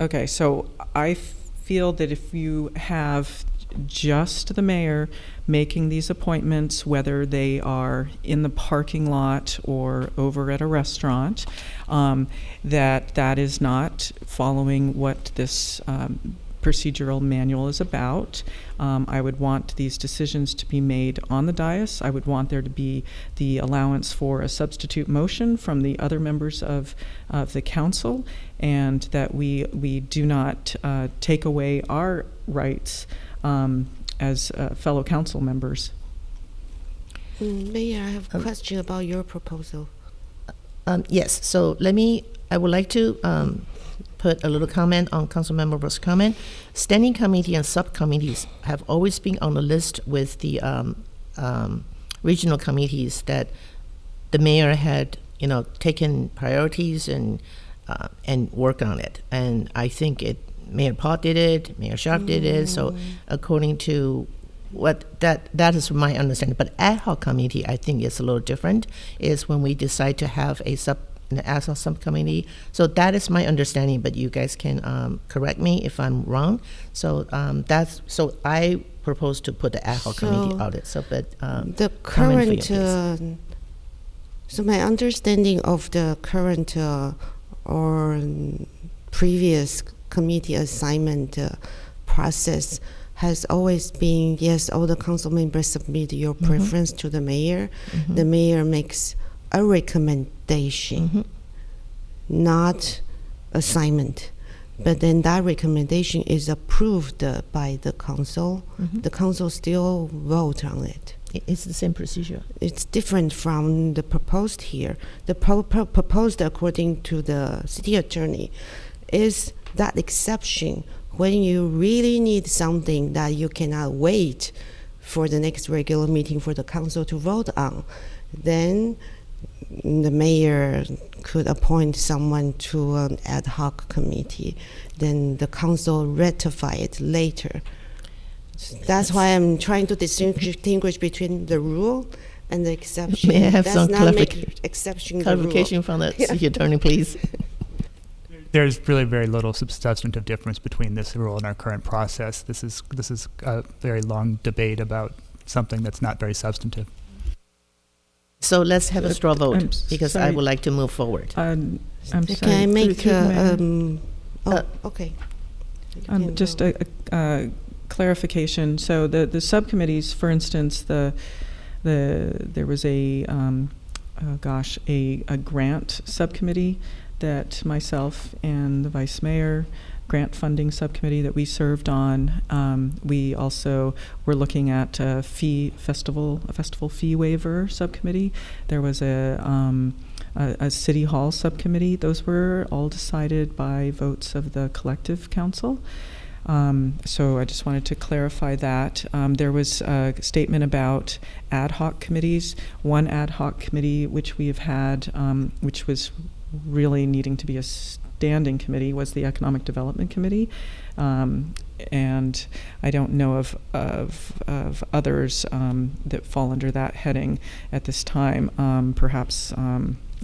Okay, so I feel that if you have just the mayor making these appointments, whether they are in the parking lot or over at a restaurant, that is not following what this procedural manual is about. I would want these decisions to be made on the dais. I would want there to be the allowance for a substitute motion from the other members of the council, and that we do not take away our rights as fellow council members. Mayor, I have a question about your proposal. Yes, so I would like to put a little comment on Councilmember Brooks' comment. Standing committee and subcommittees have always been on the list with the regional committees that the mayor had, taken priorities and work on it. And I think Mayor Paul did it, Mayor Sharp did it. So according to what that is my understanding. But ad hoc committee, I think, is a little different. Is when we decide to have an ad hoc subcommittee. So that is my understanding. But you guys can correct me if I'm wrong. So so I propose to put the ad hoc committee out it. So, but the current. So my understanding of the current or previous committee assignment process has always been, yes, all the council members submit your preference to the mayor. The mayor makes a recommendation, not assignment. But then that recommendation is approved by the council. The council still vote on it. It's the same procedure. It's different from the proposed here. The proposed, according to the city attorney, is that exception when you really need something that you cannot wait for the next regular meeting for the council to vote on, then the mayor could appoint someone to an ad hoc committee. Then the council ratify it later. That's why I'm trying to distinguish between the rule and the exception. May I have That's some not make exception the clarification rule. from the city attorney, please? There's really very little substantive difference between this rule and our current process. This is a very long debate about something that's not very substantive. So let's have a straw vote, because I sorry. would like to move forward. I'm sorry. Can I make through the mayor. okay. Just a clarification. So the subcommittees, for instance, there was a grant subcommittee that myself and the vice mayor, grant funding subcommittee that we served on. We also were looking at a festival fee waiver subcommittee. There was a city hall subcommittee. Those were all decided by votes of the collective council. So I just wanted to clarify that. There was a statement about ad hoc committees. One ad hoc committee which we have had, which was really needing to be a standing committee, was the Economic Development Committee. And I don't know of others that fall under that heading at this time. Perhaps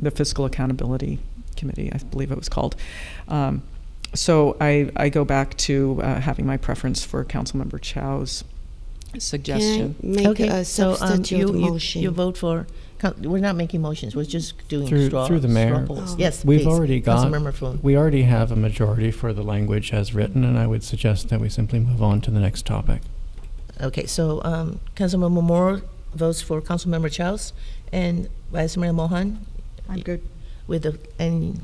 the Fiscal Accountability Committee, I believe it was called. So I go back to having my preference for Councilmember Chow's suggestion. Can I make a substitute you motion? vote for. We're not making motions. We're just doing Through the mayor. polls. Yes, We've please. already got, Councilmember Phuong. we already have a majority for the language as written, and I would suggest that we simply move on to the next topic. Okay, so Councilmember Moore votes for Councilmember Chow's, and Vice Mayor Mohan. I'm good. With the and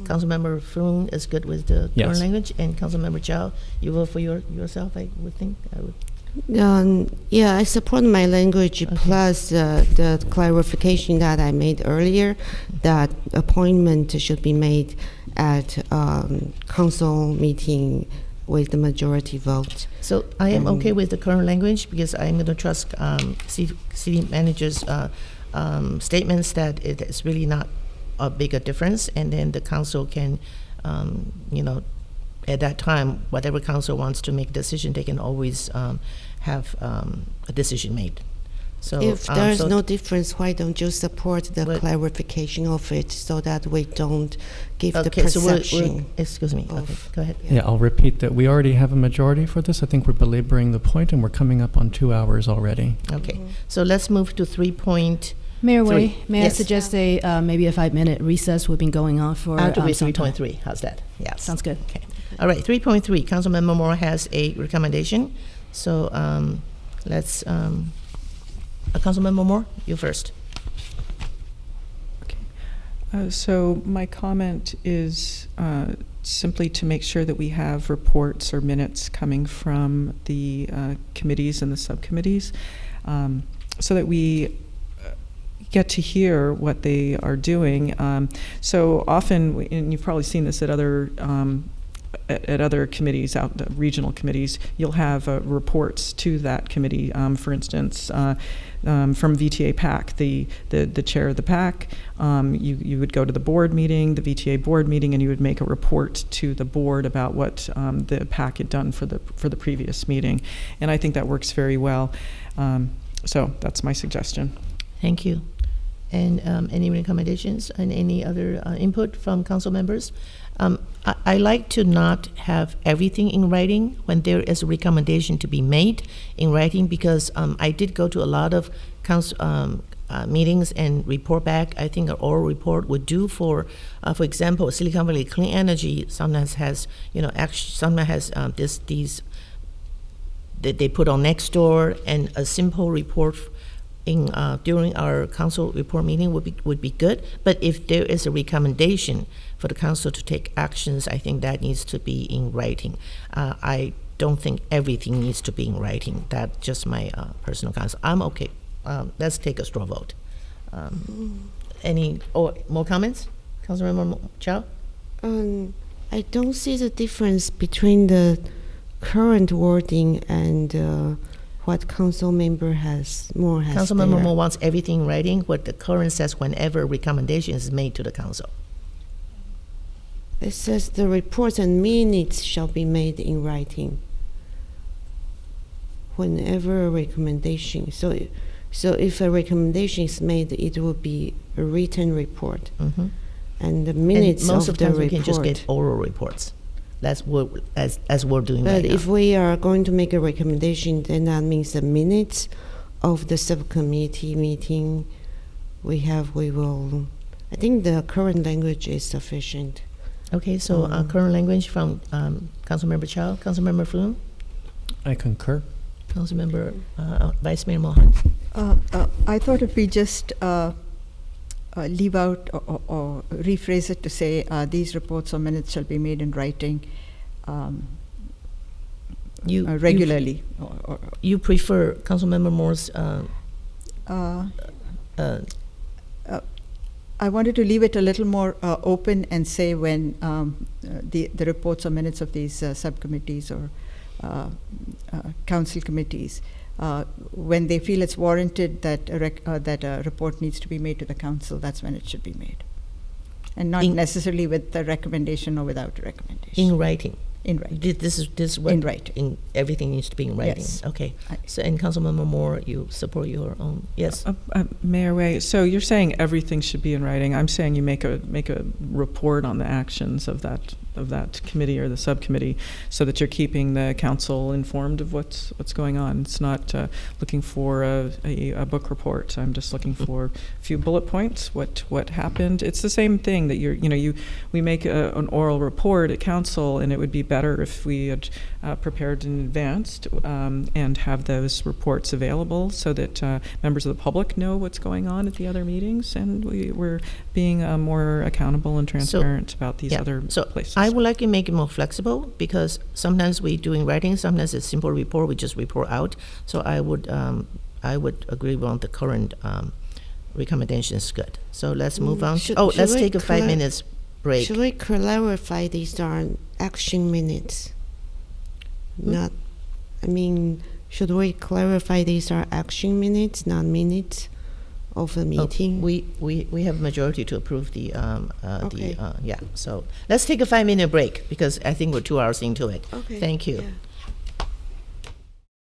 Councilmember Phuong is good with the Yes. current language, and Councilmember Chow, you vote for yourself. I would think. I would. Yeah, I support my language plus the clarification that I made earlier, that appointment should be made at council meeting with the majority vote. So I am okay with the current language because I'm going to trust city manager's statements that it is really not a bigger difference, and then the council can, at that time, whatever council wants to make a decision, they can always have a decision made. So if there's no difference, why don't you support the clarification of it so that we don't give the perception? Excuse me. Okay, go ahead. Yeah, I'll repeat that we already have a majority for this. I think we're belaboring the point, and we're coming up on 2 hours already. Okay, so let's move to 3.3. Mayor Wei, may Yes. I suggest maybe a 5-minute recess? We've been going on for After we some time. 3.3, how's that? Yeah, Sounds good. Okay. All right, 3.3, Councilmember Moore has a recommendation. So let's, Councilmember Moore, you first. So my comment is simply to make sure that we have reports or minutes coming from the committees and the subcommittees, so that we get to hear what they are doing. So often, and you've probably seen this at other committees, regional committees, you'll have reports to that committee. For instance, from VTA PAC, the chair of the PAC, you would go to the board meeting, the VTA board meeting, and you would make a report to the board about what the PAC had done for the previous meeting. And I think that works very well. So that's my suggestion. Thank you. And any recommendations and any other input from council members? I like to not have everything in writing when there is a recommendation to be made in writing, because I did go to a lot of council meetings and report back. I think an oral report would do for example, Silicon Valley Clean Energy sometimes has, sometimes has these that they put on Nextdoor, and a simple report during our council report meeting would be good. But if there is a recommendation for the council to take actions, I think that needs to be in writing. I don't think everything needs to be in writing. That's just my personal counsel. I'm okay. Let's take a straw vote. Any more comments, Councilmember Chow? I don't see the difference between the current wording and what council member has. Councilmember Moore wants everything in writing. What the current says, whenever recommendation is made to the council. It says the reports and minutes shall be made in writing. Whenever a recommendation. So if a recommendation is made, it will be a written report. Mm-hmm. And the minutes and most of the the times report. we can just get oral reports. That's what as we're doing but right now. But if we are going to make a recommendation, then that means the minutes of the subcommittee meeting we will. I think the current language is sufficient. Okay, so current language from Councilmember Chow, Councilmember Phuong. I concur. Councilmember Vice Mayor Mohan. I thought if we just leave out or rephrase it to say these reports or minutes shall be made in writing regularly. You prefer Councilmember Moore's? I wanted to leave it a little more open and say when the reports or minutes of these subcommittees or council committees, when they feel it's warranted that a report needs to be made to the council, that's when it should be made. And not necessarily with the recommendation or without a recommendation. In writing. In writing. This is what In writing. Everything needs to be in writing. Yes. Okay. So, and Councilmember Moore, you support your own? Yes. Mayor Way, so you're saying everything should be in writing. I'm saying you make a report on the actions of that committee or the subcommittee, so that you're keeping the council informed of what's going on. It's not looking for a book report. I'm just looking for a few bullet points. What happened? It's the same thing that we make an oral report at council, and it would be better if we had prepared in advance and have those reports available so that members of the public know what's going on at the other meetings, and we're being more accountable and transparent about these other places. I would like to make it more flexible, because sometimes we do in writing, sometimes it's simple report, we just report out. So I would agree with the current recommendations. Good. So let's move on. Let's take a 5 minutes break. Should we clarify these are action minutes? Should we clarify these are action minutes, not minutes of a meeting? We have majority to approve the Okay. So let's take a 5 minute break, because I think we're 2 hours into it. Okay. Thank you. Yeah.